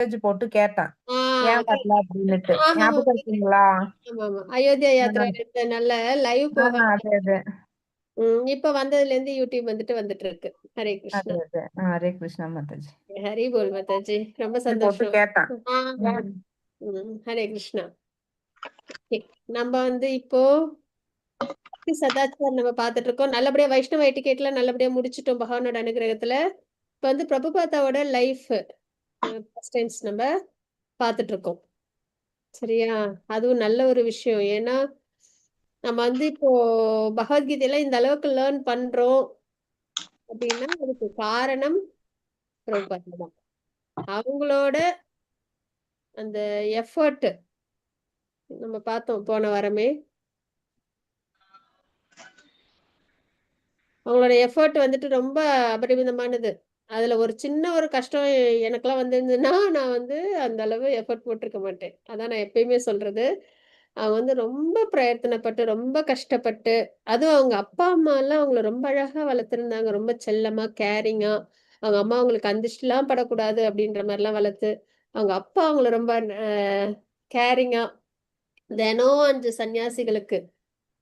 போட்டு கேட்டேன். ஆ ஏன் அதான். வரல அப்படின்னுட்டு. ஆமாமா. ஞாபகம் இருக்குங்களா? ஆமாமா. அயோத்தியா யாத்திரை ஆ, 2 நாள்ல லைவ் போக அதே அதே இப்ப வந்ததுலேருந்து யூடியூப் வந்துட்டு இருக்கு. ஹரே அதே கிருஷ்ணா. அதே. ஹரே கிருஷ்ணா மாதாஜி. ஹரி போல் மாதாஜி. ரொம்ப இது போட்டு சந்தோஷம். கேட்டேன். ஆ, ம். ஹரே கிருஷ்ணா. ஓகே. நம்ம இப்போ பக்தி சதாச்சார் நம்ம பார்த்துட்டு இருக்கோம். நல்லபடியா வைஷ்ணவ எட்டிகேட்ல நல்லபடியா முடிச்சிட்டோம் பகவானோட அனுகிரகத்துல. இப்ப பிரபுபாதாவோட லைஃப் ஃபர்ஸ்ட் டைம்ஸ் நம்ம பார்த்துட்டு இருக்கோம். சரியா? அதுவும் நல்ல ஒரு விஷயம். ஏன்னா நம்ம இப்போ பகவத்கீதையில இந்த அளவுக்கு லேர்ன் பண்றோம் அப்படின்னா அதுக்கு காரணம் பிரபுபாதா தான். அவங்களோட அந்த எஃபர்ட் நம்ம பார்த்தோம் போன வாரமே. அவங்களோட எஃபர்ட் ரொம்ப அபரிமிதமானது. அதுல ஒரு சின்ன ஒரு கஷ்டம் எனக்கெல்லாம் வந்திருந்ததுன்னா நான் அந்த அளவு எஃபர்ட் போட்டிருக்க மாட்டேன். அதான் நான் எப்பயுமே சொல்றது. அவங்க ரொம்ப பிரயத்தனப்பட்டு ரொம்ப கஷ்டப்பட்டு அதுவும் அவங்க அப்பா அம்மா எல்லாம் அவங்கள ரொம்ப அழகா வளர்த்துருந்தாங்க. ரொம்ப செல்லமா கேரிங்கா அவங்க அம்மா அவங்களுக்கு அந்த திருஷ்டிலாம் படக்கூடாது அப்படின்ற மாதிரிலாம் வளர்த்து அவங்க அப்பா அவங்கள ரொம்ப கேரிங்கா தினம் 5 சன்னியாசிகளுக்கு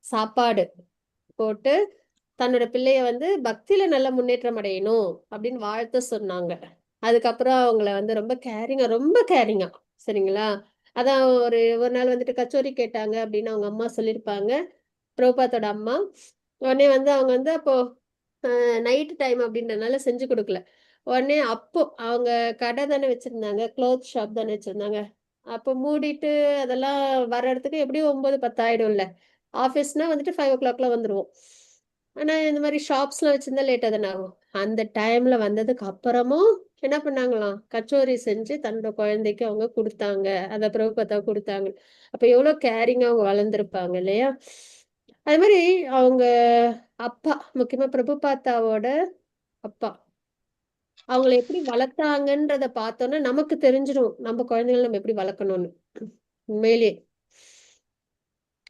சாப்பாடு போட்டு தன்னோட பிள்ளைய பக்தியில நல்ல முன்னேற்றம் அடையணும் அப்படின்னு வாழ்த்து சொன்னாங்க. அதுக்கப்புறம் அவங்கள ரொம்ப கேரிங்கா சரிங்களா. அதான் ஒரு ஒரு நாள் கச்சோரி கேட்டாங்க அப்படின்னு அவங்க அம்மா சொல்லியிருப்பாங்க. பிரபுபாத்தோட அம்மா உடனே அவங்க அப்போ நைட் டைம் அப்படின்றனால செஞ்சு கொடுக்கல. உடனே அப்போ அவங்க கடை தானே வச்சிருந்தாங்க, க்ளோத் ஷாப் தானே வச்சிருந்தாங்க. அப்போ மூடிட்டு அதெல்லாம் வர்றதுக்கு எப்படியும் 9-10 ஆயிடும்ல. ஆஃபீஸ்னா 5 o'clockலாம் வந்துருவோம். ஆனா இந்த மாதிரி ஷாப்ஸ்லாம் வச்சிருந்தா லேட்டா தானே ஆகும். அந்த டைம்ல வந்ததுக்கு அப்புறமும் என்ன பண்ணாங்களாம், கச்சோரி செஞ்சு தன்னோட குழந்தைக்கு அவங்க கொடுத்தாங்க. அதை பிரபுபாத்தா கொடுத்தாங்க. அப்ப எவ்வளவு கேரிங்கா அவங்க வளர்ந்துருப்பாங்க இல்லையா. அது மாதிரி அவங்க அப்பா, முக்கியமா பிரபுபாத்தாவோட அப்பா அவங்கள எப்படி வளர்த்தாங்கன்றத பார்த்தோன்னா நமக்கு தெரிஞ்சிடும் நம்ம குழந்தைகளை நம்ம எப்படி வளர்க்கணும்னு. உண்மையிலேயே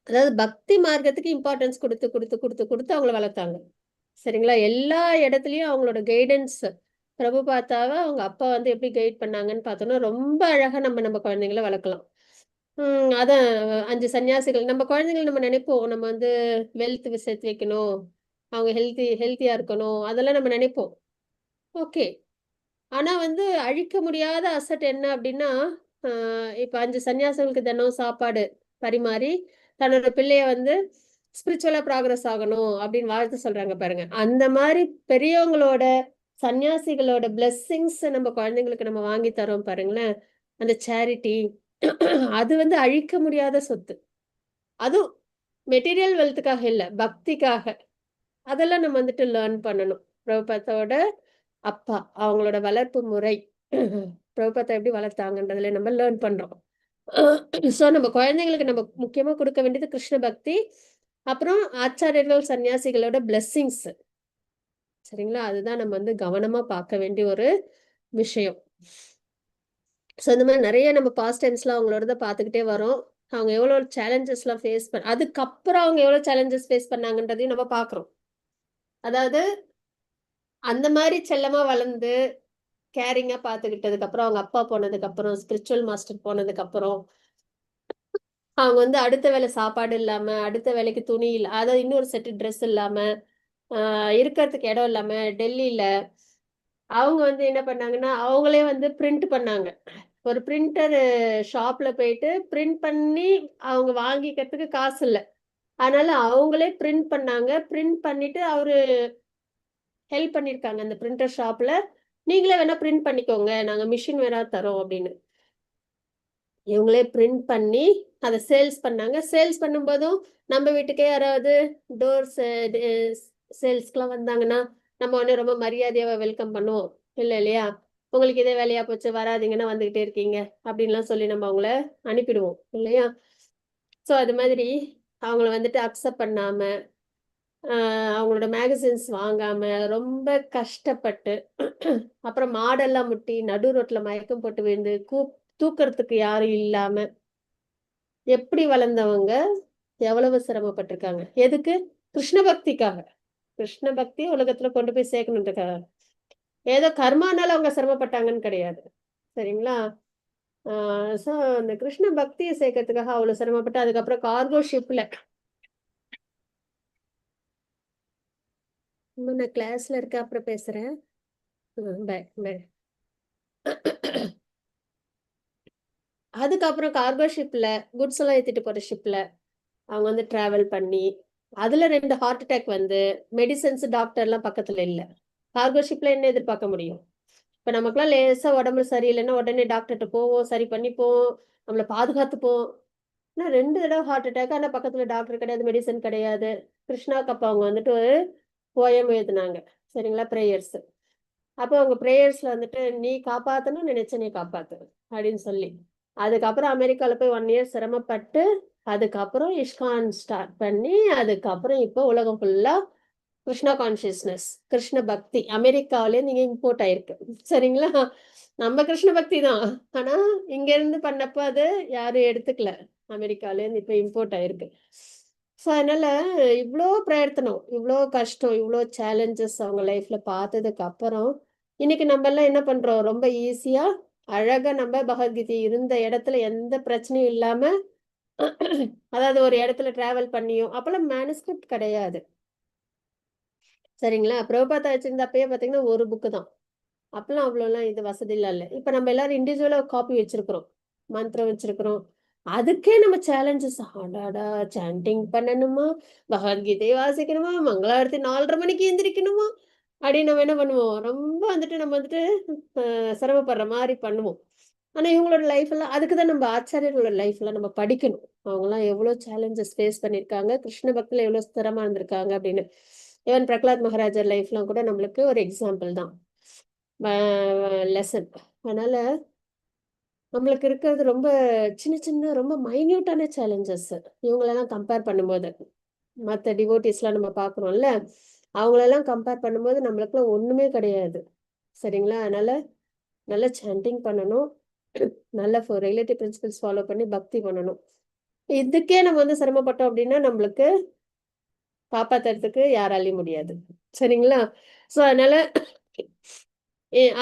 அதாவது பக்தி மார்க்கத்துக்கு இம்பார்ட்டன்ஸ் கொடுத்து கொடுத்து கொடுத்து கொடுத்து அவங்கள வளர்த்தாங்க. சரிங்களா. எல்லா இடத்துலயும் அவங்களோட கைடன்ஸ் பிரபுபாத்தாவை அவங்க அப்பா எப்படி கைட் பண்ணாங்கன்னு பார்த்தோம்னா ரொம்ப அழகா நம்ம குழந்தைங்களை வளர்க்கலாம். அதான் 5 சன்னியாசிகள் நம்ம குழந்தைகள் நம்ம நினைப்போம். நம்ம வெல்த் சேர்த்து வைக்கணும், அவங்க ஹெல்த்தியா இருக்கணும், அதெல்லாம் நம்ம நினைப்போம். ஓகே. ஆனா அழிக்க முடியாத அசட் என்ன அப்படின்னா இப்ப 5 சன்னியாசிகளுக்கு தினம் சாப்பாடு பரிமாறி தன்னோட பிள்ளைய ஸ்பிரிச்சுவலா ப்ராக்ரஸ் ஆகணும் அப்படின்னு வாழ்த்து சொல்றாங்க பாருங்க. அந்த மாதிரி பெரியவங்களோட சன்னியாசிகளோட பிளெஸ்ஸிங்ஸ் நம்ம குழந்தைங்களுக்கு நம்ம வாங்கி தரோம் பாருங்களேன். அந்த சேரிட்டி அது அழிக்க முடியாத சொத்து. அதுவும் மெட்டீரியல் வெல்த்துக்காக இல்ல, பக்திக்காக. அதெல்லாம் நம்ம லேர்ன் பண்ணணும். பிரபுபாத்தாவோட அப்பா அவங்களோட வளர்ப்பு முறை பிரபுபாத்தா எப்படி வளர்த்தாங்கன்றதுல நம்ம லேர்ன் பண்றோம். சோ நம்ம குழந்தைங்களுக்கு நம்ம முக்கியமா கொடுக்க வேண்டியது கிருஷ்ண பக்தி, அப்புறம் ஆச்சாரியர்கள் சன்னியாசிகளோட பிளெஸ்ஸிங்ஸ். சரிங்களா. அதுதான் நம்ம கவனமா பார்க்க வேண்டிய ஒரு விஷயம். ஸோ இந்த மாதிரி நிறைய நம்ம பாஸ்ட் டைம்ஸ்லாம் அவங்களோட பார்த்துக்கிட்டே வரோம். அவங்க எவ்வளோ சேலஞ்சஸ்லாம் ஃபேஸ் அதுக்கப்புறம் அவங்க எவ்வளோ சேலஞ்சஸ் ஃபேஸ் பண்ணாங்கன்றதையும் நம்ம பார்க்குறோம். அதாவது அந்த மாதிரி செல்லமா வளர்ந்து கேரிங்கா பார்த்துக்கிட்டதுக்கு அப்புறம் அவங்க அப்பா போனதுக்கு அப்புறம் ஸ்பிரிச்சுவல் மாஸ்டர் போனதுக்கு அப்புறம் அவங்க அடுத்த வேலை சாப்பாடு இல்லாம அடுத்த வேலைக்கு துணி இல்லை, அதாவது இன்னொரு செட்டு ட்ரெஸ் இல்லாம இருக்கிறதுக்கு இடம் இல்லாம டெல்லியில அவங்க என்ன பண்ணாங்கன்னா அவங்களே பிரிண்ட் பண்ணாங்க. ஒரு பிரிண்டர் ஷாப்ல போயிட்டு பிரிண்ட் பண்ணி அவங்க வாங்கிக்கிறதுக்கு காசு இல்லை. அதனால அவங்களே பிரிண்ட் பண்ணாங்க. பிரிண்ட் பண்ணிட்டு அவரு ஹெல்ப் பண்ணிருக்காங்க அந்த பிரிண்டர் ஷாப்ல. நீங்களே வேணா பிரிண்ட் பண்ணிக்கோங்க, நாங்க மிஷின் வேணா தரோம் அப்படின்னு. இவங்களே பிரிண்ட் பண்ணி அதை சேல்ஸ் பண்ணாங்க. சேல்ஸ் பண்ணும்போதும் நம்ம வீட்டுக்கே யாராவது டோர்ஸ் சேல்ஸ்க்குலாம் வந்தாங்கன்னா நம்ம ரொம்ப மரியாதையா வெல்கம் பண்ணுவோம் இல்லை இல்லையா. உங்களுக்கு இதே வேலையா போச்சு, வராதிங்கன்னா வந்துகிட்டே இருக்கீங்க அப்படின்லாம் சொல்லி நம்ம அவங்கள அனுப்பிடுவோம் இல்லையா. ஸோ அது மாதிரி அவங்கள அக்செப்ட் பண்ணாம அவங்களோட மேகசின்ஸ் வாங்காம ரொம்ப கஷ்டப்பட்டு அப்புறம் மாடெல்லாம் முட்டி நடு ரோட்ல மயக்கம் போட்டு விழுந்து தூக்கறதுக்கு யாரும் இல்லாம எப்படி வளர்ந்தவங்க எவ்வளவு சிரமப்பட்டிருக்காங்க. எதுக்கு? கிருஷ்ண பக்திக்காக. கிருஷ்ண பக்தி உலகத்துல கொண்டு போய் சேர்க்கணுன்றதுக்காக. ஏதோ கர்மானால அவங்க சிரமப்பட்டாங்கன்னு கிடையாது. சரிங்களா. ஸோ அந்த கிருஷ்ண பக்தியை சேர்க்கறதுக்காக அவ்வளவு சிரமப்பட்டு அதுக்கப்புறம் கார்கோ ஷிப்ல நான் கிளாஸ்ல இருக்க அப்புறம் பேசுறேன். Bye bye. அதுக்கப்புறம் கார்கோ ஷிப்ல குட்ஸ் எல்லாம் ஏத்திட்டு போற ஷிப்ல அவங்க வந்து டிராவல் பண்ணி அதுல 2 ஹார்ட் அட்டாக் வந்து மெடிசன்ஸ் டாக்டர் எல்லாம் பக்கத்துல இல்ல. கார்கோ ஷிப்ல என்ன எதிர்பார்க்க முடியும்? இப்ப நமக்குலாம் லேசா உடம்பு சரியில்லைன்னா உடனே டாக்டர்கிட்ட போவோம், சரி பண்ணிப்போம், நம்மளை பாதுகாத்துப்போம். ஆனா 2 தடவை ஹார்ட் அட்டாக், ஆனா பக்கத்துல டாக்டர் கிடையாது, மெடிசன் கிடையாது. கிருஷ்ணாக்கு அப்ப அவங்க வந்துட்டு ஒரு போயம் எழுதினாங்க, சரிங்களா, பிரேயர்ஸ். அப்போ அவங்க பிரேயர்ஸ்ல வந்துட்டு நீ காப்பாத்தணும்னு நினைச்ச நீ காப்பாத்து அப்படின்னு சொல்லி அதுக்கப்புறம் அமெரிக்கால போய் 1 இயர் சிரமப்பட்டு அதுக்கப்புறம் இஸ்கான் ஸ்டார்ட் பண்ணி அதுக்கப்புறம் இப்போ உலகம் ஃபுல்லா கிருஷ்ணா கான்சியஸ்னஸ், கிருஷ்ண பக்தி அமெரிக்காவிலே நீங்க இம்போர்ட் ஆயிருக்கு, சரிங்களா. நம்ம கிருஷ்ண பக்தி தான், ஆனா இங்க இருந்து பண்ணப்ப அது யாரும் எடுத்துக்கல. அமெரிக்கால இருந்து இப்ப இம்போர்ட் ஆயிருக்கு. ஸோ அதனால இவ்வளோ பிரயத்தனம், இவ்வளோ கஷ்டம், இவ்வளோ சேலஞ்சஸ் அவங்க லைஃப்ல பார்த்ததுக்கு அப்புறம் இன்னைக்கு நம்ம எல்லாம் என்ன பண்றோம்? ரொம்ப ஈஸியா அழகா நம்ம பகவத்கீதை இருந்த இடத்துல எந்த பிரச்சனையும் இல்லாம அதாவது ஒரு இடத்துல டிராவல் பண்ணியும் அப்பெல்லாம் மேனுஸ்கிரிப்ட் கிடையாது, சரிங்களா. பிரபுபாதா வச்சிருந்தப்பயே பாத்தீங்கன்னா ஒரு புக்கு தான். அப்பெல்லாம் அவ்வளோலாம் இது வசதிலாம் இல்லை. இப்ப நம்ம எல்லாரும் இண்டிவிஜுவலா காப்பி வச்சிருக்கிறோம், மந்திரம் வச்சிருக்கிறோம். அதுக்கே நம்ம சேலஞ்சஸ், அடாடா சாண்டிங் பண்ணணுமா, பகவத்கீதையை வாசிக்கணுமா, மங்களாரத்தி 4:30 மணிக்கு எந்திரிக்கணுமா அப்படின்னு நம்ம என்ன பண்ணுவோம், ரொம்ப வந்துட்டு நம்ம வந்துட்டு சிரமப்படுற மாதிரி பண்ணுவோம். ஆனா இவங்களோட லைஃப் எல்லாம் அதுக்கு தான் நம்ம ஆச்சாரியர்களோட லைஃப் எல்லாம் நம்ம படிக்கணும். அவங்கலாம் எவ்வளவு சேலஞ்சஸ் ஃபேஸ் பண்ணியிருக்காங்க, கிருஷ்ண பக்தியில எவ்வளவு ஸ்திரமா இருந்திருக்காங்க அப்படின்னு. ஈவன் பிரகலாத் மகாராஜர் லைஃப்லாம் கூட நம்மளுக்கு ஒரு எக்ஸாம்பிள் தான், லெசன். அதனால நம்மளுக்கு இருக்கிறது ரொம்ப சின்ன சின்ன ரொம்ப மைன்யூட்டான சேலஞ்சஸ் இவங்களெல்லாம் கம்பேர் பண்ணும்போது. மற்ற டிவோட்டிஸ்லாம் நம்ம பார்க்குறோம்ல, அவங்களெல்லாம் கம்பேர் பண்ணும்போது நம்மளுக்குலாம் ஒண்ணுமே கிடையாது, சரிங்களா. அதனால நல்ல சாண்டிங் பண்ணணும், நல்ல ரிலேட்டிவ் பிரின்சிபல்ஸ் ஃபாலோ பண்ணி பக்தி பண்ணணும். இதுக்கே நம்ம வந்து சிரமப்பட்டோம் அப்படின்னா நம்மளுக்கு காப்பாத்துறதுக்கு யாராலையும் முடியாது, சரிங்களா. ஸோ அதனால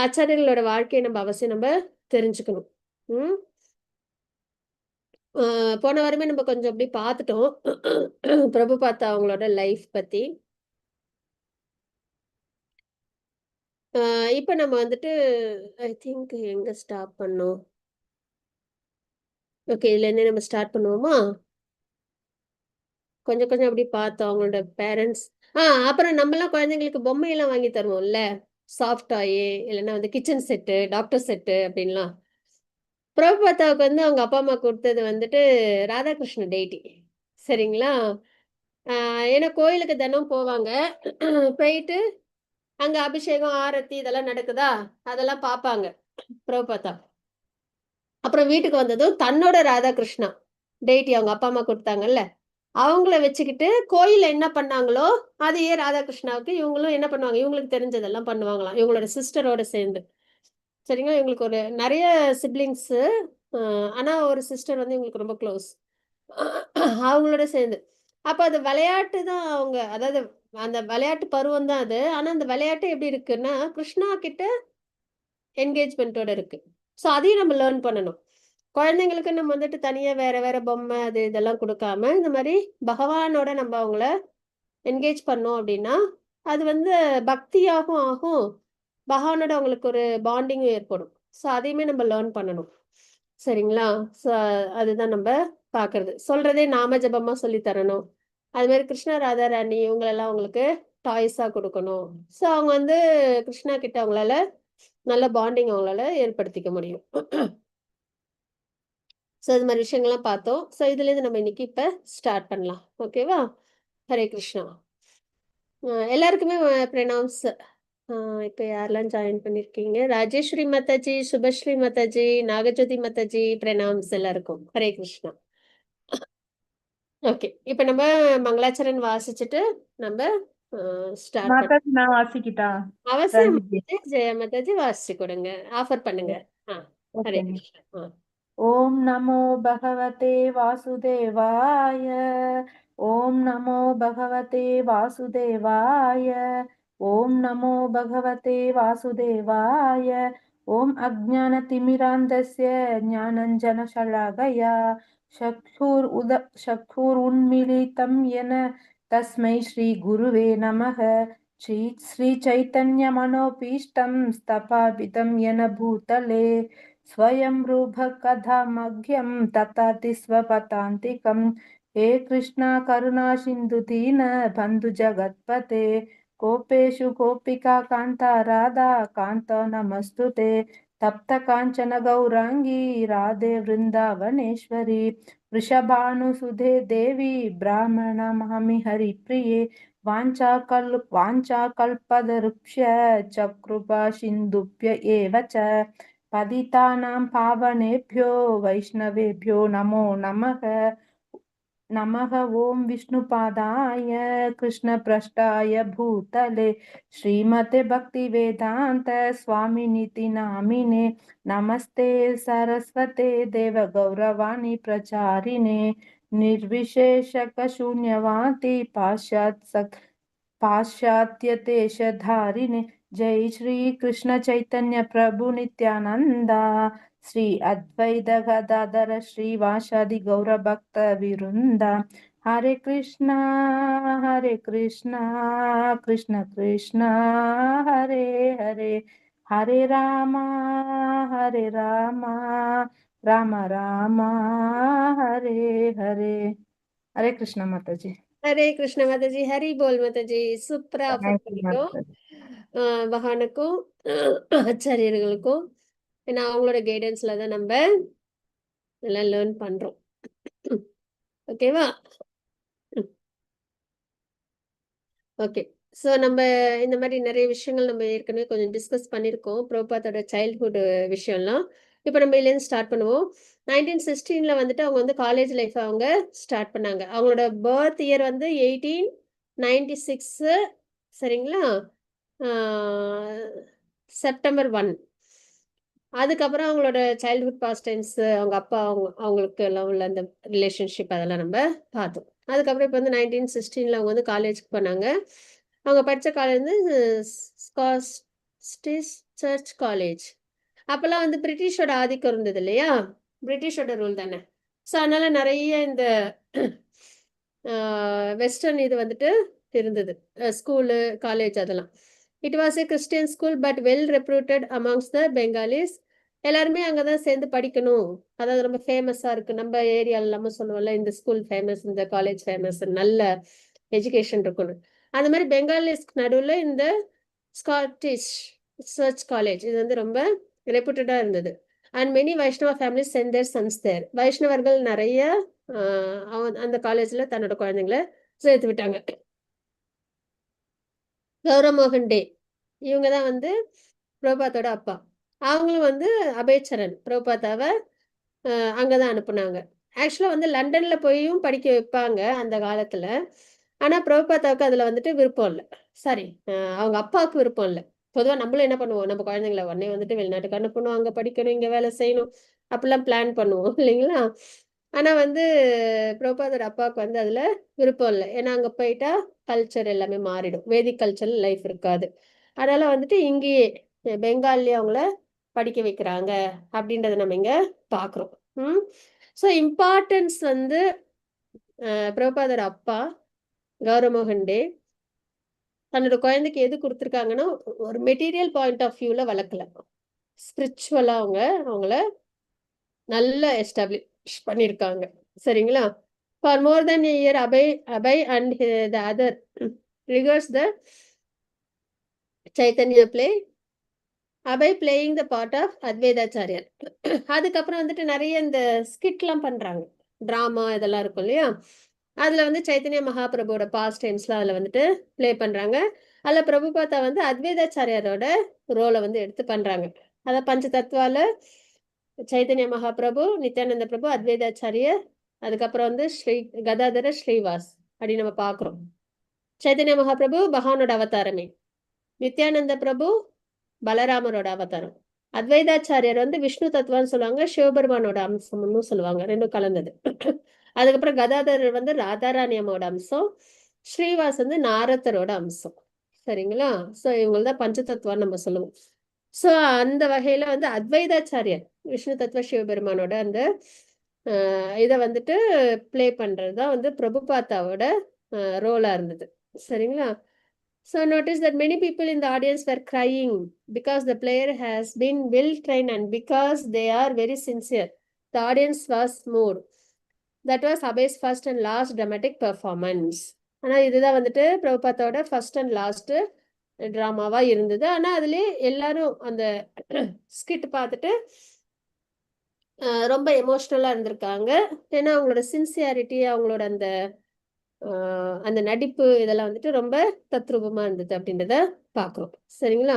ஆச்சாரியர்களோட வாழ்க்கையை நம்ம அவசியம் நம்ம தெரிஞ்சுக்கணும். ம் போன வாரமே நம்ம கொஞ்சம் அப்படி பார்த்துட்டோம் பிரபுபாதா அவங்களோட லைஃப் பத்தி. இப்ப நம்ம வந்துட்டு ஐ திங்க் எங்க ஸ்டாப் பண்ணோம்? ஓகே, இதுல இருந்து நம்ம ஸ்டார்ட் பண்ணுவோமா? கொஞ்சம் கொஞ்சம் அப்படி பார்த்தோம் அவங்களோட பேரண்ட்ஸ். அப்புறம் நம்மலாம் குழந்தைங்களுக்கு பொம்மையெல்லாம் வாங்கி தருவோம்ல, சாஃப்ட் டாய் இல்லைன்னா வந்து கிச்சன் செட்டு, டாக்டர் செட்டு அப்படின்லாம். பிரபுபாதாவுக்கு வந்து அவங்க அப்பா அம்மா கொடுத்தது வந்துட்டு ராதாகிருஷ்ண டெய்டி, சரிங்களா. ஏன்னா கோயிலுக்கு தினம் போவாங்க, போயிட்டு அங்க அபிஷேகம் ஆரத்தி இதெல்லாம் நடக்குதா, அதெல்லாம் பார்ப்பாங்க பிரபுபாதா. அப்புறம் வீட்டுக்கு வந்ததும் தன்னோட ராதாகிருஷ்ணா டெய்டி அவங்க அப்பா அம்மா கொடுத்தாங்கல்ல, அவங்கள வச்சுக்கிட்டு கோயில்ல என்ன பண்ணாங்களோ அதையே ராதாகிருஷ்ணாவுக்கு இவங்களும் என்ன பண்ணுவாங்க, இவங்களுக்கு தெரிஞ்சதெல்லாம் பண்ணுவாங்களாம் இவங்களோட சிஸ்டரோட சேர்ந்து, சரிங்களா. இவங்களுக்கு ஒரு நிறைய சிப்ளிங்ஸ், ஆனா ஒரு சிஸ்டர் வந்து இவங்களுக்கு ரொம்ப க்ளோஸ், அவங்களோட சேர்ந்து. அப்ப அது விளையாட்டு தான் அவங்க, அதாவது அந்த விளையாட்டு பருவம் தான் அது. ஆனா அந்த விளையாட்டு எப்படி இருக்குன்னா கிருஷ்ணா கிட்ட என்கேஜ்மெண்ட்டோட இருக்கு. ஸோ அதையும் நம்ம லேர்ன் பண்ணணும். குழந்தைங்களுக்கு நம்ம வந்துட்டு தனியா வேற வேற பொம்மை அது இதெல்லாம் கொடுக்காம இந்த மாதிரி பகவானோட நம்ம அவங்கள என்கேஜ் பண்ணோம் அப்படின்னா அது வந்து பக்தியாகவும் ஆகும், பகவானோட அவங்களுக்கு ஒரு பாண்டிங்கும் ஏற்படும். ஸோ அதையுமே நம்ம லேர்ன் பண்ணணும், சரிங்களா. ஸோ அதுதான் நம்ம பார்க்கறது. சொல்றதே நாம ஜபமா சொல்லி தரணும். அது மாதிரி கிருஷ்ணா ராதா ராணி இவங்களெல்லாம் அவங்களுக்கு டாய்ஸா கொடுக்கணும். ஸோ அவங்க வந்து கிருஷ்ணா கிட்ட அவங்களால நல்ல பாண்டிங் அவங்களால ஏற்படுத்திக்க முடியும். ஸோ இது மாதிரி விஷயங்கள்லாம் பார்த்தோம். ஸோ இதுலேருந்து நம்ம இன்னைக்கு இப்போ ஸ்டார்ட் பண்ணலாம், ஓகேவா. ஹரே கிருஷ்ணா. எல்லாருக்குமே பிரணாம்ஸ். இப்போ யாரெல்லாம் ஜாயின் பண்ணியிருக்கீங்க? ராஜேஸ்வரி மாதாஜி, சுபஸ்ரீ மாதாஜி, நாகஜோதி மாதாஜி, பிரணாம்ஸ் எல்லாருக்கும். ஹரே கிருஷ்ணா. ஓகே, இப்போ நம்ம மங்களாச்சரன் வாசிச்சுட்டு நம்ம ஸ்டார்ட் பண்ண மாதாஜி நான் வாசிக்கிட்டா? அவசியம். ரஞ்சித் ஜி. ஜெய மாதாஜி வாசிச்சு கொடுங்க, ஆஃபர் பண்ணுங்க. ஹரே ஓகேங்க. கிருஷ்ணா. ஓம் நமோ பகவதே வாசுதேவாய. ஓம் நமோ பகவதே வாசுதேவாய. ஓம் நமோ பகவதே வாசுதேவாய. ॐ अज्ञानतिमिरान्धस्य ज्ञानञ्जनशलाकया चक्षुरुन्मीलितं येन तस्मै श्रीगुरुवे नमः। श्रीचैतन्यमनोभीष्टं स्थापितं येन भूतले स्वयं रूपकथामघ्यं तथाति स्वपदान्तिकं। हे कृष्णा करुणा सिन्धु दीन बन्धु जगत्पते गोपेषु गोपिका कान्ता राधा कान्त नमस्तुते। तप्त काञ्चन गौराङ्गी राधे वृन्दावनेश्वरी वृषभानुसुधे देवी ब्राह्मणमहमि हरिप्रिये वाञ्छाकल्पतरुभ्य च कृपा सिन्धुभ्य एव च पतितानां पावनेभ्यो वैष्णवेभ्यो नमो नमः। नमः ॐ विष्णुपादाय कृष्णपृष्ठाय भूतले श्रीमते भक्तिवेदान्त स्वामिनिति नामिने नमस्ते सरस्वते देवगौरवाणी प्रचारिणे निर्विशेषकशून्यवादी पाश्चात्यदेशधारिणे। जय श्री कृष्ण चैतन्य प्रभु नित्यानंदा श्री अद्वैत गदाधर श्रीवासादि गौर भक्त विवृंदा। हरे कृष्णा कृष्ण कृष्ण हरे हरे हरे राम राम राम हरे हरे। हरे कृष्णा माता जी। ஹரே கிருஷ்ண மாதாஜி, ஹரி போல் மாதாஜி. சூப்பரா ஆஃபர் Thank you, பண்ணிட்டோம். Mataji. பகவானுக்கும் ஆச்சாரியர்களுக்கும், ஏன்னா அவங்களோட கைடன்ஸ்ல தான் நம்ம எல்லாம் லேர்ன் பண்றோம். ஓகேவா? ஓகே. ஸோ நம்ம இந்த மாதிரி நிறைய விஷயங்கள் நம்ம ஏற்கனவே கொஞ்சம் டிஸ்கஸ் பண்ணியிருக்கோம். பிரபுபாத்தோட சைல்ட்ஹுட் விஷயம்லாம். இப்போ நம்ம இதுலேருந்து ஸ்டார்ட் பண்ணுவோம். 1916 வந்துட்டு அவங்க வந்து காலேஜ் லைஃப் அவங்க ஸ்டார்ட் பண்ணாங்க. அவங்களோட பர்த் இயர் வந்து 1896. சரிங்களா? செப்டம்பர் 1. அதுக்கப்புறம் அவங்களோட சைல்ட்ஹுட் பாஸ்ட் டைம்ஸ், அவங்க அப்பா அவங்களுக்கு எல்லாம் உள்ள அந்த ரிலேஷன்ஷிப் அதெல்லாம் நம்ம பார்த்தோம். அதுக்கப்புறம் இப்போ வந்து 1916 அவங்க வந்து காலேஜுக்கு போனாங்க. அவங்க படித்த காலேஜ் வந்து ஸ்காட்டிஷ் சர்ச் காலேஜ். அப்போல்லாம் வந்து பிரிட்டிஷோட ஆதிக்கம் இருந்தது இல்லையா? பிரிட்டிஷோட ரூல் தானே. ஸோ அதனால நிறைய இந்த வெஸ்டர்ன் இது வந்துட்டு இருந்தது, ஸ்கூலு காலேஜ் அதெல்லாம். It was a Christian school but well reputed amongst the Bengalis. எல்லாருமே அங்கே தான் சேர்ந்து படிக்கணும், அதாவது ரொம்ப ஃபேமஸாக இருக்குது. நம்ம ஏரியாவில் இல்லாமல் சொல்லுவோம்ல, இந்த ஸ்கூல் ஃபேமஸ், இந்த காலேஜ் ஃபேமஸ், நல்ல எஜுகேஷன் இருக்கணும். அந்த மாதிரி பெங்காலிஸ்க்கு நடுவில் இந்த ஸ்காட்டிஷ் சர்ச் காலேஜ் இது வந்து ரொம்ப ரெப்யூட்டடாக இருந்தது. And many Vaishnava families sent their sons there. வைஷ்ணவர்கள் நிறைய அந்த காலேஜில் தன்னோட குழந்தைங்களை சேர்த்து விட்டாங்க. கௌரமோகன் டே இவங்க தான் வந்து பிரபுபாத்தோட அப்பா. அவங்களும் வந்து அபேச்சரன் பிரபுபாத்தாவை அங்கே தான் அனுப்புனாங்க. ஆக்சுவலாக வந்து லண்டனில் போயும் படிக்க வைப்பாங்க அந்த காலத்தில். ஆனால் பிரபுபாத்தாவுக்கு அதில் வந்துட்டு விருப்பம் இல்லை. சாரி, அவங்க அப்பாவுக்கு விருப்பம் இல்லை. பொதுவாக நம்மளும் என்ன பண்ணுவோம், நம்ம குழந்தைங்கள உடனே வந்துட்டு வெளிநாட்டுக்கு அனுப்பணும், அங்கே படிக்கணும், இங்கே வேலை செய்யணும், அப்படிலாம் பிளான் பண்ணுவோம் இல்லைங்களா? ஆனால் வந்து பிரபுபாதோட அப்பாவுக்கு வந்து அதில் விருப்பம் இல்லை. ஏன்னா அங்கே போயிட்டா கல்ச்சர் எல்லாமே மாறிடும், வேதிக் கல்ச்சர் லைஃப் இருக்காது. அதனால் வந்துட்டு இங்கேயே பெங்காலியே அவங்கள படிக்க வைக்கிறாங்க அப்படின்றத நம்ம இங்கே பார்க்குறோம். ஸோ இம்பார்ட்டன்ஸ் வந்து பிரபுபாதோட அப்பா கௌரமோகன் டே தன்னோட குழந்தைக்கு எது கொடுத்துருக்காங்கன்னா, ஒரு மெட்டீரியல் பாயிண்ட் ஆஃப் வியூவில் வளர்க்கல, ஸ்பிரிச்சுவலாக அவங்கள நல்லா எஸ்டாப்ளிஷ் பண்ணியிருக்காங்க. சரிங்களா? For more than a year Abhay and the other rehearse the Chaitanya play, Abhay playing the part of அத்வைதாச்சாரியர். அதுக்கப்புறம் வந்துட்டு நிறைய இந்த ஸ்கிட்லாம் பண்ணுறாங்க, ட்ராமா இதெல்லாம் இருக்கும் இல்லையா? அதில் வந்து சைத்தன்ய மகாபிரபுவோட பாஸ்ட் டைம்ஸ்லாம் அதில் வந்துட்டு ப்ளே பண்ணுறாங்க. அதில் பிரபுபாத்தா வந்து அத்வைதாச்சாரியாரோட ரோலை வந்து எடுத்து பண்ணுறாங்க. அதை பஞ்ச தத்துவால சைத்தன்ய மகாபிரபு, நித்யானந்த பிரபு, அத்வைதாச்சாரியர், அதுக்கப்புறம் வந்து கதாதர ஸ்ரீவாஸ் அப்படின்னு நம்ம பார்க்குறோம். சைத்தன்ய மகாபிரபு பகவானோட அவதாரமே, நித்யானந்த பிரபு பலராமரோட அவதாரம், அத்வைதாச்சாரியர் வந்து விஷ்ணு தத்துவான்னு சொல்லுவாங்க, சிவபெருமானோட அம்சம்னு சொல்லுவாங்க, ரெண்டும் கலந்தது. அதுக்கப்புறம் கதாதரர் வந்து ராதாராணி அம்மாவோட அம்சம், ஸ்ரீவாஸ் வந்து நாரதரோட அம்சம். சரிங்களா? ஸோ இவங்க தான் பஞ்ச தத்துவான்னு நம்ம சொல்லுவோம். ஸோ அந்த வகையில வந்து அத்வைதாச்சாரியர் விஷ்ணு தத்துவ சிவபெருமானோட அந்த இதை வந்துட்டு ப்ளே பண்றது தான் வந்து பிரபுபாத்தாவோட ரோலா இருந்தது. சரிங்களா? So notice that many people in the audience were crying because the player has been well trained and because they are very sincere. The audience was moved. That was Abhay's first and last dramatic performance. ஆனால் இதுதான் வந்துட்டு பிரபுபாத்தாவோட first and last ட்ராமாவா இருந்தது. ஆனா அதுலயே எல்லாரும் அந்த skid பார்த்துட்டு ரொம்ப எமோஷ்னலா இருந்திருக்காங்க. ஏன்னா அவங்களோட சின்சியாரிட்டி, அவங்களோட அந்த அந்த நடிப்பு இதெல்லாம் வந்துட்டு ரொம்ப தத்ரூபமா இருந்தது அப்படின்றத பார்க்குறோம். சரிங்களா?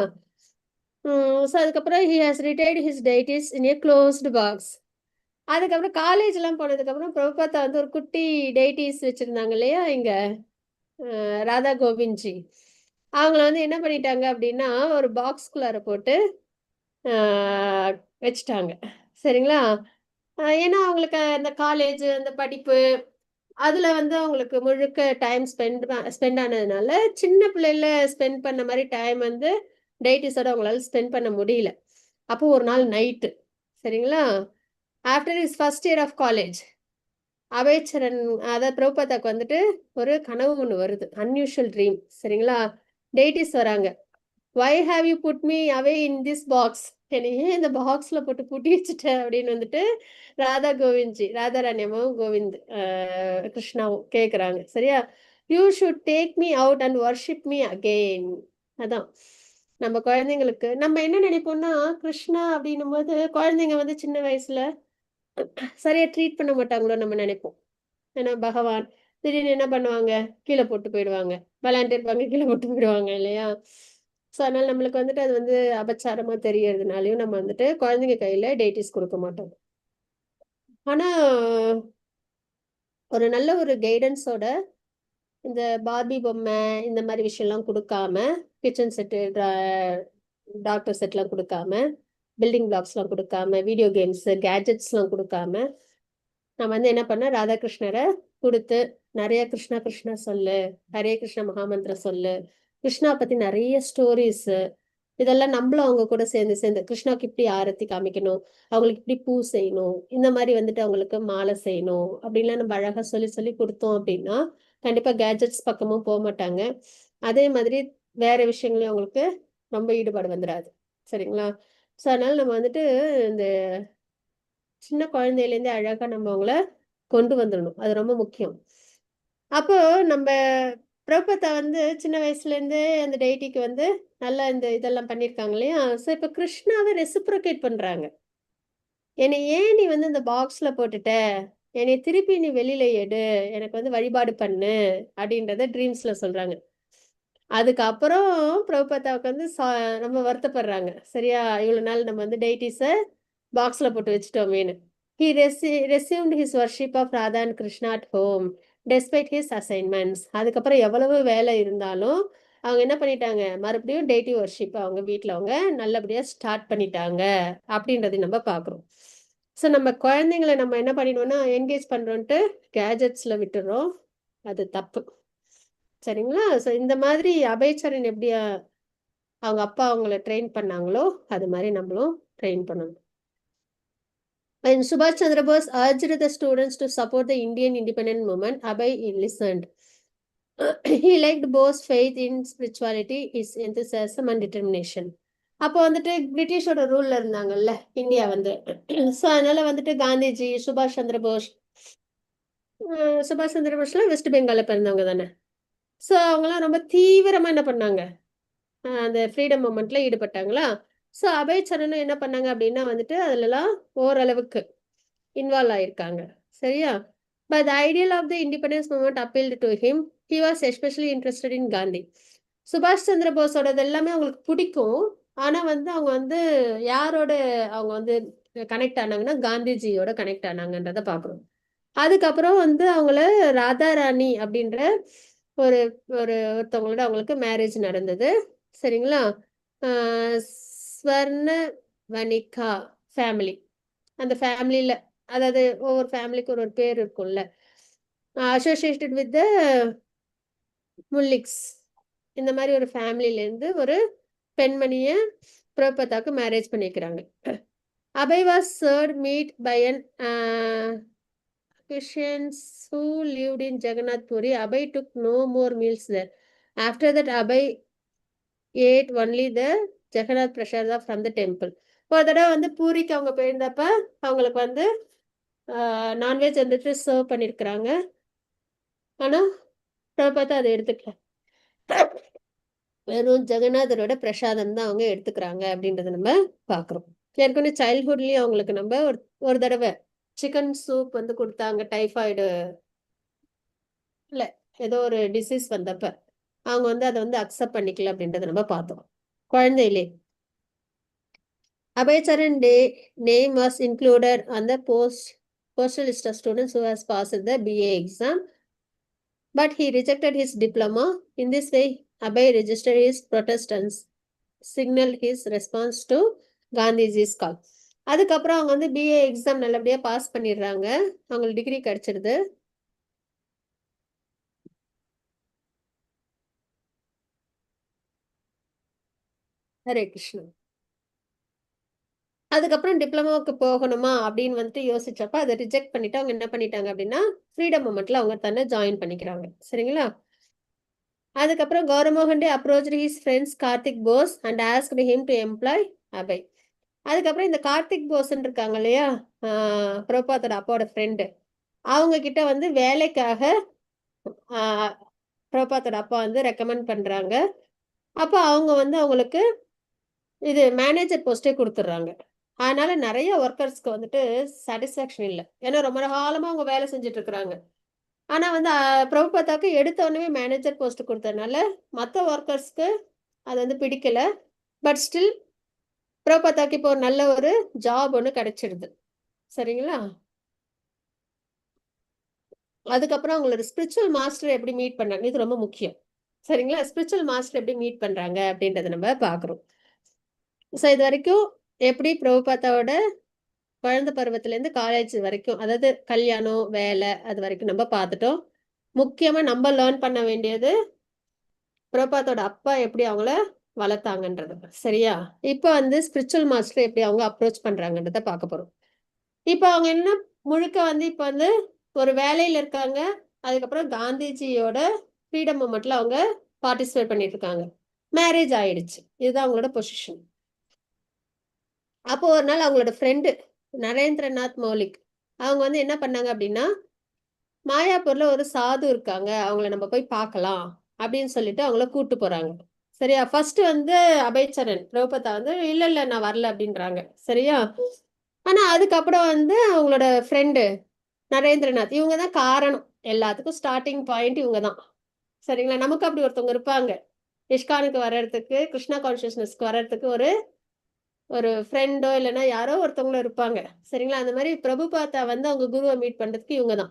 ஸோ அதுக்கப்புறம் he has retired his deities in a closed box. அதுக்கப்புறம் காலேஜ்லாம் போனதுக்கப்புறம் பிரபுபாத்தா வந்து ஒரு குட்டி டெய்டிஸ் வச்சிருந்தாங்க இல்லையா இங்க ராதா கோவிந்த்ஜி. அவங்கள வந்து என்ன பண்ணிட்டாங்க அப்படின்னா ஒரு பாக்ஸ்குள்ளார போட்டு வச்சுட்டாங்க. சரிங்களா? ஏன்னா அவங்களுக்கு அந்த காலேஜ் அந்த படிப்பு அதுல வந்து அவங்களுக்கு முழுக்க டைம் ஸ்பெண்ட் ஆனதுனால சின்ன பிள்ளைல ஸ்பெண்ட் பண்ண மாதிரி டைம் வந்து டெய்டிஸோட அவங்களால ஸ்பெண்ட் பண்ண முடியல. அப்போ ஒரு நாள் நைட்டு, சரிங்களா, after is first year of college Abhaycharan அதாவது பிரபுபாத்தாக்கு வந்துட்டு ஒரு கனவு ஒன்று வருது, அன்யூஷுவல் ட்ரீம். சரிங்களா? டெய்டிஸ் வராங்க. Why have you put me away in this box, என்னை ஏன் இந்த பாக்ஸில் போட்டு பூட்டி வச்சுட்ட அப்படின்னு வந்துட்டு ராதா கோவிந்த்ஜி, ராதாராணி அம்மாவும் கோவிந்த் கிருஷ்ணாவும் கேட்குறாங்க. சரியா? You should take me out and worship me again. அதான் நம்ம குழந்தைங்களுக்கு நம்ம என்ன நினைப்போம்னா, கிருஷ்ணா அப்படின்னும் போது குழந்தைங்க வந்து சின்ன வயசுல சரியா ட்ரீட் பண்ண மாட்டாங்களோ நம்ம நினைப்போம். ஏன்னா பகவான் திடீர்னு என்ன பண்ணுவாங்க, கீழே போட்டு போயிடுவாங்க, விளையாண்டு இருப்பாங்க, கீழே போட்டு போயிடுவாங்க இல்லையா? ஸோ அதனால நம்மளுக்கு வந்துட்டு அது வந்து அபச்சாரமா தெரியறதுனாலையும் நம்ம வந்துட்டு குழந்தைங்க கையில டெய்டிஸ் கொடுக்க மாட்டோம். ஆனா ஒரு நல்ல ஒரு கைடன்ஸோட இந்த பார்பி பொம்மை இந்த மாதிரி விஷயம்லாம் கொடுக்காம, கிச்சன் செட்டு, டாக்டர் செட்லாம் கொடுக்காம, பில்டிங் பிளாக்ஸ்லாம் கொடுக்காம, வீடியோ கேம்ஸ் கேஜெட்ஸ்லாம் கொடுக்காம, நான் வந்து என்ன பண்ணேன், ராதாகிருஷ்ணரை கொடுத்து நிறைய கிருஷ்ணா கிருஷ்ணா சொல்லு, ஹரே கிருஷ்ண மகாமந்திரம் சொல்லு, கிருஷ்ணா பத்தி நிறைய ஸ்டோரிஸ், இதெல்லாம் நம்மளும் அவங்க கூட சேர்ந்து சேர்ந்து கிருஷ்ணாவுக்கு இப்படி ஆரத்தி காமிக்கணும், அவங்களுக்கு இப்படி பூ செய்யணும், இந்த மாதிரி வந்துட்டு அவங்களுக்கு மாலை செய்யணும் அப்படின்லாம் நம்ம அழகா சொல்லி சொல்லி கொடுத்தோம் அப்படின்னா கண்டிப்பா கேஜெட்ஸ் பக்கமும் போக மாட்டாங்க. அதே மாதிரி வேற விஷயங்களையும் அவங்களுக்கு ரொம்ப ஈடுபாடு வந்துடாது. சரிங்களா? ஸோ அதனால நம்ம வந்துட்டு இந்த சின்ன குழந்தையிலேருந்தே அழகா நம்ம அவங்கள கொண்டு வந்துடணும். அது ரொம்ப முக்கியம். அப்போ நம்ம பிரபுபாத்தா வந்து சின்ன வயசுல இருந்தே அந்த டெய்டிக்கு வந்து நல்லா இந்த இதெல்லாம் பண்ணியிருக்காங்க இல்லையா? ஸோ இப்போ கிருஷ்ணாவை ரெசிப்ரோகேட் பண்றாங்க. என்னை ஏன் நீ வந்து இந்த பாக்ஸ்ல போட்டுட்ட, என்னை திருப்பி நீ வெளியில எடு, எனக்கு வந்து வழிபாடு பண்ணு அப்படின்றத ட்ரீம்ஸ்ல சொல்றாங்க. அதுக்கப்புறம் பிரபுபாத்தாவுக்கு வந்து ரொம்ப வருத்தப்படுறாங்க. சரியா? இவ்வளவு நாள் நம்ம வந்து டெய்டிஸை பாக்ஸ்ல போட்டு வச்சுட்டோமேனு. He resumed his worship of Radha and Krishna at home despite his assignments. அதுக்கப்புறம் எவ்வளவு வேலை இருந்தாலும் அவங்க என்ன பண்ணிட்டாங்க, மறுபடியும் டெய்டி வர்ஷிப் அவங்க வீட்டில் அவங்க நல்லபடியா ஸ்டார்ட் பண்ணிட்டாங்க அப்படின்றதை நம்ம பார்க்குறோம். ஸோ நம்ம குழந்தைங்களை நம்ம என்ன பண்ணிடுவோம்னா என்கேஜ் பண்றோன்ட்டு கேஜெட்ஸ்ல விட்டுறோம். அது தப்பு. சரிங்களா? ஸோ இந்த மாதிரி அபயச்சரன் எப்படி அவங்க அப்பா அவங்கள ட்ரெயின் பண்ணாங்களோ அது மாதிரி நம்மளும் ட்ரெயின் பண்ணணும். When Subhash Chandra Bose urged the students to support the Indian independent movement, Abhay listened. He liked Bose's faith in spirituality, his enthusiasm and determination. அப்போ வந்துட்டு பிரிட்டிஷோட ரூல்ல இருந்தாங்கல்ல இந்தியா வந்து. ஸோ அதனால வந்துட்டு காந்திஜி, சுபாஷ் சந்திர போஸ், சுபாஷ் சந்திர போஸ்லாம் வெஸ்ட் பெங்கால்ல பிறந்தவங்க தானே. ஸோ அவங்கலாம் ரொம்ப தீவிரமா என்ன பண்ணாங்க, அந்த ஃப்ரீடம் மூமெண்ட்ல ஈடுபட்டாங்களா. ஸோ அபயச்சரனும் என்ன பண்ணாங்க அப்படின்னா வந்துட்டு அதுலலாம் ஓரளவுக்கு இன்வால்வ் ஆயிருக்காங்க. சரியா? But the ideal of the independence movement appealed to him. He was especially interested in Gandhi. சுபாஷ் சந்திர போஸோடது எல்லாமே அவங்களுக்கு பிடிக்கும். ஆனா வந்து அவங்க வந்து யாரோட அவங்க வந்து கனெக்ட் ஆனாங்கன்னா காந்திஜியோட கனெக்ட் ஆனாங்கன்றத பாக்குறோம். அதுக்கப்புறம் வந்து அவங்கள ராதாராணி அப்படின்ற ஒரு ஒருத்தவங்களோட அவங்களுக்கு மேரேஜ் நடந்தது. சரிங்களா? ஸ்வர்ண வனிகா ஃபேமிலி, அந்த ஃபேமிலியில அதாவது ஒவ்வொரு ஃபேமிலிக்கு ஒரு பேர் இருக்கும்ல, அசோசியேட்டட் வித் த முல்லிக்ஸ், இந்த மாதிரி ஒரு ஃபேமிலியிலேருந்து ஒரு பெண்மணியை பிரபுபாதாவுக்கு மேரேஜ் பண்ணிக்கிறாங்க. Abhay was served meat by an Christians who lived in Jagannath Puri. Abhay took no more meals there. After that, Abhay ate only the Jagannath Prasada from the temple. ஒரு தடவை வந்து பூரிக்கு அவங்க போயிருந்தப்ப அவங்களுக்கு வந்து நான்வெஜ் வந்துட்டு சர்வ் பண்ணியிருக்கிறாங்க. ஆனால் பிரபுபாதா அதை எடுத்துக்கல. வெறும் ஜெகநாதரோட பிரசாதம் தான் அவங்க எடுத்துக்கிறாங்க அப்படின்றத நம்ம பார்க்குறோம். ஏற்கனவே சைல்ட்ஹுட்லேயும் அவங்களுக்கு நம்ம ஒரு தடவை சிக்கன் சூப் வந்து கொடுத்தாங்க. டைஃபாய்டு இல்லை ஏதோ ஒரு டிசீஸ் வந்தப்ப அவங்க வந்து அதை வந்து அக்செப்ட் பண்ணிக்கல அப்படின்றத நம்ம பார்த்தோம். குழந்தையிலே Abhay Charan name was included on the postal list of students who has passed the BA exam, but he rejected his diploma. In this way, Abhay registered his protest and signaled his response to Gandhiji's call. அதுக்கப்புறம் அவங்க வந்து BA exam நல்லபடியாக pass பண்ணிடுறாங்க. அவங்களுக்கு degree கிடைச்சிடுது. Hare Krishna. அதுக்கப்புறம் டிப்ளமோவுக்கு போகணுமா அப்படின்னு வந்துட்டு யோசிச்சப்ப அதை ரிஜெக்ட் பண்ணிட்டு அவங்க என்ன பண்ணிட்டாங்க அப்படின்னா ஃப்ரீடம் மூமெண்ட்ல அவங்க தன்னை ஜாயின் பண்ணிக்கிறாங்க. சரிங்களா? அதுக்கப்புறம் Gauramohan De approach his friends Kartik Bose and asked him to employ Abhay. அதுக்கப்புறம் இந்த கார்த்திக் போஸ்ன்னு இருக்காங்க இல்லையா, பிரபுபாதோட அப்பாவோட ஃப்ரெண்டு, அவங்க கிட்ட வந்து வேலைக்காக பிரபுபாதோட அப்பா வந்து ரெக்கமெண்ட் பண்றாங்க. அப்போ அவங்க வந்து அவங்களுக்கு இது மேனேஜர் போஸ்டே கொடுத்துட்றாங்க. அதனால நிறைய ஒர்க்கர்ஸ்க்கு வந்துட்டு சாட்டிஸ்ஃபேக்ஷன் இல்லை. ஏன்னா ரொம்ப காலமாக அவங்க வேலை செஞ்சுட்டு இருக்கிறாங்க. ஆனால் வந்து பிரபுபாதாவுக்கு எடுத்த உடனே மேனேஜர் போஸ்ட் கொடுத்ததுனால மற்ற ஒர்க்கர்ஸ்க்கு அது வந்து பிடிக்கல. பட் ஸ்டில் பிரபுபாதாவுக்கு இப்போ ஒரு நல்ல ஒரு ஜாப் ஒன்று கிடைச்சிடுது. சரிங்களா? அதுக்கப்புறம் அவங்களோட ஸ்பிரிச்சுவல் மாஸ்டர் எப்படி மீட் பண்ணாங்க, இது ரொம்ப முக்கியம். சரிங்களா? ஸ்பிரிச்சுவல் மாஸ்டர் எப்படி மீட் பண்றாங்க அப்படின்றத நம்ம பார்க்குறோம். ஸோ இது வரைக்கும் எப்படி பிரபுபாதாவோட குழந்தை பருவத்திலேருந்து காலேஜ் வரைக்கும், அதாவது கல்யாணம் வேலை அது வரைக்கும் நம்ம பார்த்துட்டோம். முக்கியமாக நம்ம லேர்ன் பண்ண வேண்டியது பிரபுபாதோட அப்பா எப்படி அவங்கள வளர்த்தாங்கன்றது. சரியா? இப்போ வந்து ஸ்பிரிச்சுவல் மாஸ்டர் எப்படி அவங்க அப்ரோச் பண்றாங்கன்றத பார்க்க போறோம். இப்போ அவங்க என்ன முழுக்க வந்து இப்போ வந்து ஒரு வேலையில இருக்காங்க. அதுக்கப்புறம் காந்திஜியோட ஃப்ரீடம் மூமெண்ட்ல அவங்க பார்ட்டிசிபேட் பண்ணிட்டு இருக்காங்க. மேரேஜ் ஆயிடுச்சு. இதுதான் அவங்களோட பொசிஷன். அப்போ ஒரு நாள் அவங்களோட ஃப்ரெண்டு நரேந்திரநாத் மௌலிக் அவங்க வந்து என்ன பண்ணாங்க அப்படின்னா, மாயாப்பூர்ல ஒரு சாது இருக்காங்க, அவங்கள நம்ம போய் பார்க்கலாம் அப்படின்னு சொல்லிட்டு அவங்கள கூட்டு போறாங்க. சரியா? ஃபர்ஸ்ட் வந்து அபய் சரண் பிரபுபாதா வந்து இல்ல இல்ல நான் வரல அப்படின்றாங்க. சரியா? ஆனா அதுக்கப்புறம் வந்து அவங்களோட ஃப்ரெண்டு நரேந்திரநாத் இவங்க தான் காரணம். எல்லாத்துக்கும் ஸ்டார்டிங் பாயிண்ட் இவங்க தான். சரிங்களா? நமக்கு அப்படி ஒருத்தவங்க இருப்பாங்க. இஷ்கானுக்கு வர்றதுக்கு, கிருஷ்ணா கான்சியஸ்னஸ்க்கு வர்றதுக்கு ஒரு ஒரு ஃப்ரெண்டோ இல்லைன்னா யாரோ ஒருத்தவங்களும் இருப்பாங்க. சரிங்களா? அந்த மாதிரி பிரபுபாதா வந்து அவங்க குருவை மீட் பண்றதுக்கு இவங்க தான்.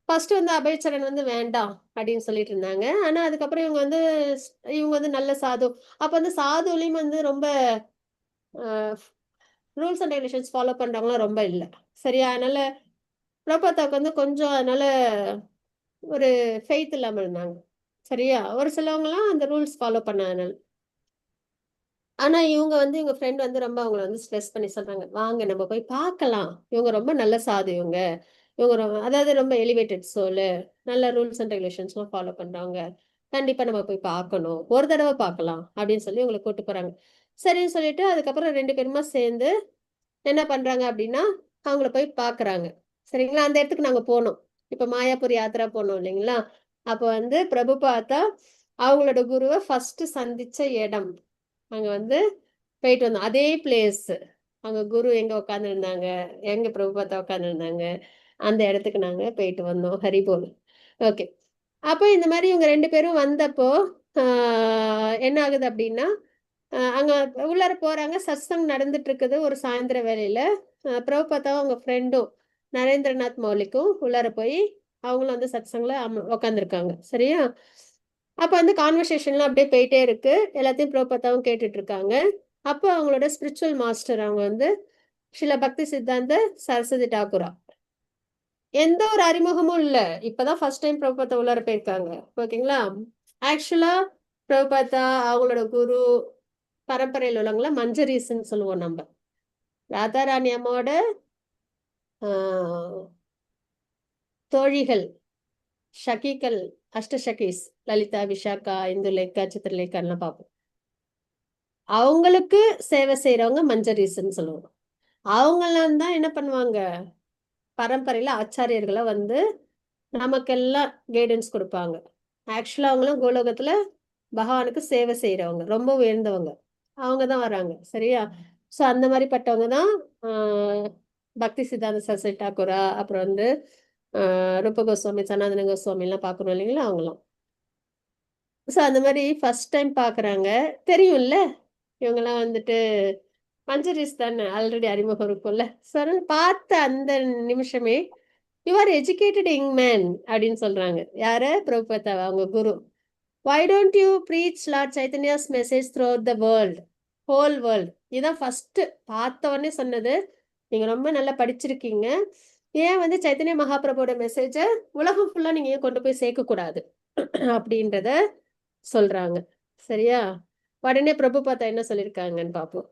ஃபர்ஸ்ட் வந்து அபய் சரண் வந்து வேண்டாம் அப்படின்னு சொல்லிட்டு இருந்தாங்க. ஆனா அதுக்கப்புறம் இவங்க வந்து நல்ல சாது. அப்ப வந்து சாதுலையும் வந்து ரொம்ப ரூல்ஸ் அண்ட் ரெகுலேஷன்ஸ் ஃபாலோ பண்றவங்களும் ரொம்ப இல்லை. சரியா? அதனால பிரபுபாதாவுக்கு வந்து கொஞ்சம் அதனால ஒரு ஃபெய்த் இல்லாம இருந்தாங்க. சரியா? ஒரு சிலவங்கலாம் அந்த ரூல்ஸ் ஃபாலோ பண்ணாதனால. ஆனா இவங்க வந்து இவங்க ஃப்ரெண்ட் வந்து ரொம்ப அவங்கள வந்து ஸ்ட்ரெஸ் பண்ணி சொல்றாங்க, வாங்க நம்ம போய் பார்க்கலாம், இவங்க ரொம்ப நல்ல சாது, இவங்க அதாவது ரொம்ப எலிவேட்டட் சோலு, நல்ல ரூல்ஸ் அண்ட் ரெகுலேஷன்ஸ்லாம் ஃபாலோ பண்றாங்க, கண்டிப்பா நம்ம போய் பார்க்கணும், ஒரு தடவை பார்க்கலாம் அப்படின்னு சொல்லி இவங்களை கூட்டு போறாங்க. சரின்னு சொல்லிட்டு அதுக்கப்புறம் 2 பேருமா சேர்ந்து என்ன பண்றாங்க அப்படின்னா அவங்கள போய் பார்க்கறாங்க. சரிங்களா? அந்த இடத்துக்கு நாங்க போனோம். இப்ப மாயாப்பூர் யாத்திரா போனோம் இல்லைங்களா? அப்போ வந்து பிரபுபாதா அவங்களோட குருவை ஃபர்ஸ்ட் சந்திச்ச இடம் அங்க வந்து போயிட்டு வந்தோம். அதே பிளேஸ் அங்க குரு எங்க உட்கார்ந்து இருந்தாங்க, எங்க பிரபுபாதா உட்கார்ந்து இருந்தாங்க, அந்த இடத்துக்கு நாங்க போயிட்டு வந்தோம். ஹரிபோல். ஓகே. அப்போ இந்த மாதிரி இவங்க 2 பேரும் வந்தப்போ என்ன ஆகுது அப்படின்னா அங்க உள்ளார போறாங்க. சத்சங் நடந்துட்டு இருக்குது ஒரு சாயந்தர வேலையில. பிரபுபாதாவும் அவங்க ஃப்ரெண்டும் நரேந்திரநாத் மௌலிக்கும் உள்ளார போய் அவங்களும் வந்து சத்சங்ல உட்காந்துருக்காங்க. சரியா? அப்ப வந்து கான்வர்சேஷன்லாம் அப்படியே போயிட்டே இருக்கு. எல்லாத்தையும் பிரபுபாதாவும் கேட்டுட்டு இருக்காங்க. அப்போ அவங்களோட ஸ்பிரிச்சுவல் மாஸ்டர் அவங்க வந்து ஸ்ரீல பக்தி சித்தாந்த சரஸ்வதி தாக்கூரா. எந்த ஒரு அறிமுகமும் இல்ல. இப்பதான் ஃபர்ஸ்ட் டைம் பிரபுபாதா உள்ளார போயிருக்காங்க. ஓகேங்களா? ஆக்சுவலா பிரபுபாதா அவங்களோட குரு பரம்பரையில் உள்ளவங்கள மஞ்சரிஸ்ன்னு சொல்லுவோம் நம்ம. ராதாராணி அம்மாவோட தோழிகள், ஷகிகள், அஷ்டஷகீஸ், லலிதா, விஷாக்கா, இந்துலேக்கா, சித்திரலேக்கான்லாம் பார்ப்போம். அவங்களுக்கு சேவை செய்யறவங்க மஞ்சரிஸ்ன்னு சொல்லுவோம். அவங்கெல்லாம் தான் என்ன பண்ணுவாங்க, பரம்பரையில ஆச்சாரியர்களை வந்து நமக்கெல்லாம் கைடன்ஸ் கொடுப்பாங்க. ஆக்சுவலா அவங்களும் கோலோகத்துல பகவானுக்கு சேவை செய்யறவங்க, ரொம்ப உயர்ந்தவங்க. அவங்க தான் வராங்க. சரியா? ஸோ அந்த மாதிரிப்பட்டவங்க தான் பக்தி சித்தாந்த சரஸ்வதி டாக்கூரா, அப்புறம் வந்து ரூப கோஸ்வாமி, சனாதன கோஸ்வாமி எல்லாம் பார்க்கணும் இல்லைங்களா, அவங்களாம். ஸோ அந்த மாதிரி ஃபர்ஸ்ட் டைம் பார்க்குறாங்க, தெரியும்ல இவங்கெல்லாம் வந்துட்டு மஞ்சரிஸ் தானே, ஆல்ரெடி அறிமுகம் இருக்கும்ல. ஸோ பார்த்த அந்த நிமிஷமே you are educated young man அப்படின்னு சொல்றாங்க. யாரு? பிரபுபாதா, அவங்க குரு. Why don't you preach Lord Chaitanya's message throughout the world, whole world? இதான் ஃபர்ஸ்ட் பார்த்த உடனே சொன்னது. நீங்க ரொம்ப நல்லா படிச்சிருக்கீங்க, ஏன் வந்து சைத்தன்ய மகாபிரபுவோட மெசேஜை உலகம் ஃபுல்லா நீங்க ஏன் கொண்டு போய் சேர்க்க கூடாது அப்படின்றத சொல்றாங்க. சரியா? உடனே பிரபுபாதா என்ன சொல்லியிருக்காங்கன்னு பார்ப்போம்.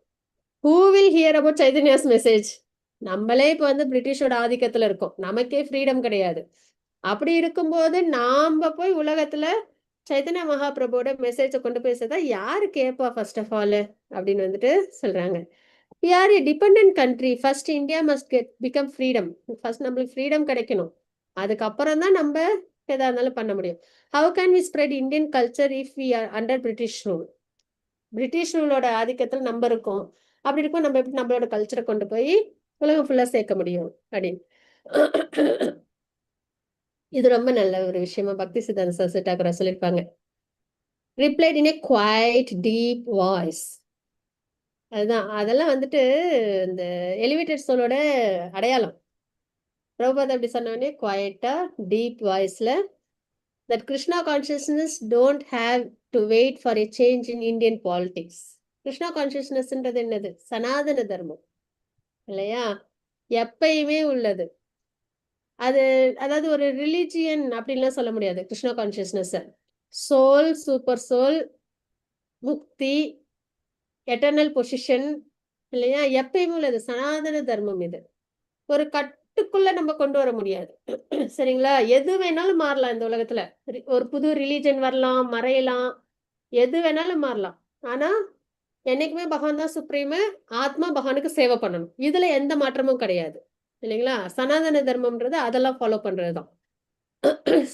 Who will hear about Chaitanya's message? நம்மளே இப்போ வந்து பிரிட்டிஷோட ஆதிக்கத்துல இருக்கோம், நமக்கே ஃப்ரீடம் கிடையாது. அப்படி இருக்கும்போது நாம போய் உலகத்துல சைத்தன்ய மகாபிரபுவோட மெசேஜை கொண்டு போய் சேர்த்தா யாரு கேட்பா ஃபர்ஸ்ட் ஆஃப் ஆல் அப்படின்னு வந்துட்டு சொல்றாங்க. we are a dependent country, first India must become freedom. First நம்மளுக்கு ஃப்ரீடம் கிடைக்கணும், அதுக்கப்புறம் தான் நம்ம எதா இருந்தாலும் பண்ண முடியும். how can we spread Indian culture if we are under British rule? British ரூலோட ஆதிக்கத்தில் நம்ம இருக்கோம், அப்படி இருக்கும் நம்ம எப்படி நம்மளோட கல்ச்சரை கொண்டு போய் உலகம் ஃபுல்லா சேர்க்க முடியும் அப்படின்னு. இது ரொம்ப நல்ல ஒரு விஷயமா பக்தி சித்தாந்த சரஸ்வதி டாக்கூரா சொல்லியிருப்பாங்க. ரிப்ளைட் இன் ஏ குவைட் டீப் வாய்ஸ். அதுதான், அதெல்லாம் வந்துட்டு இந்த எலிவேட்டட் சோலோட அடையாளம். பிரபுபாதா அப்படி சொன்னோடனே குவைட்டா டீப் வாய்ஸ்ல, that Krishna consciousness don't have to wait for a change in Indian politics. Krishna கான்சியஸ்னஸ்ன்றது என்னது? சனாதன தர்மம் இல்லையா, எப்பயுமே உள்ளது. அது அதாவது ஒரு ரிலிஜியன் அப்படின்லாம் சொல்ல முடியாது. Krishna consciousness soul, super soul, முக்தி, எட்டர்னல் பொசிஷன் இல்லையா, எப்பயுமே உள்ளது. சனாதன தர்மம் இது. ஒரு கட்டுக்குள்ள நம்ம கொண்டு வர முடியாது. சரிங்களா? எது வேணாலும் மாறலாம் இந்த உலகத்துல. ஒரு புது ரிலீஜன் வரலாம், மறையலாம், எது வேணாலும் மாறலாம். ஆனா என்னைக்குமே பகவான் தான் சுப்ரீம், ஆத்மா பகவானுக்கு சேவை பண்ணணும், இதுல எந்த மாற்றமும் கிடையாது இல்லைங்களா. சனாதன தர்மம்ன்றது அதெல்லாம் ஃபாலோ பண்றதுதான்.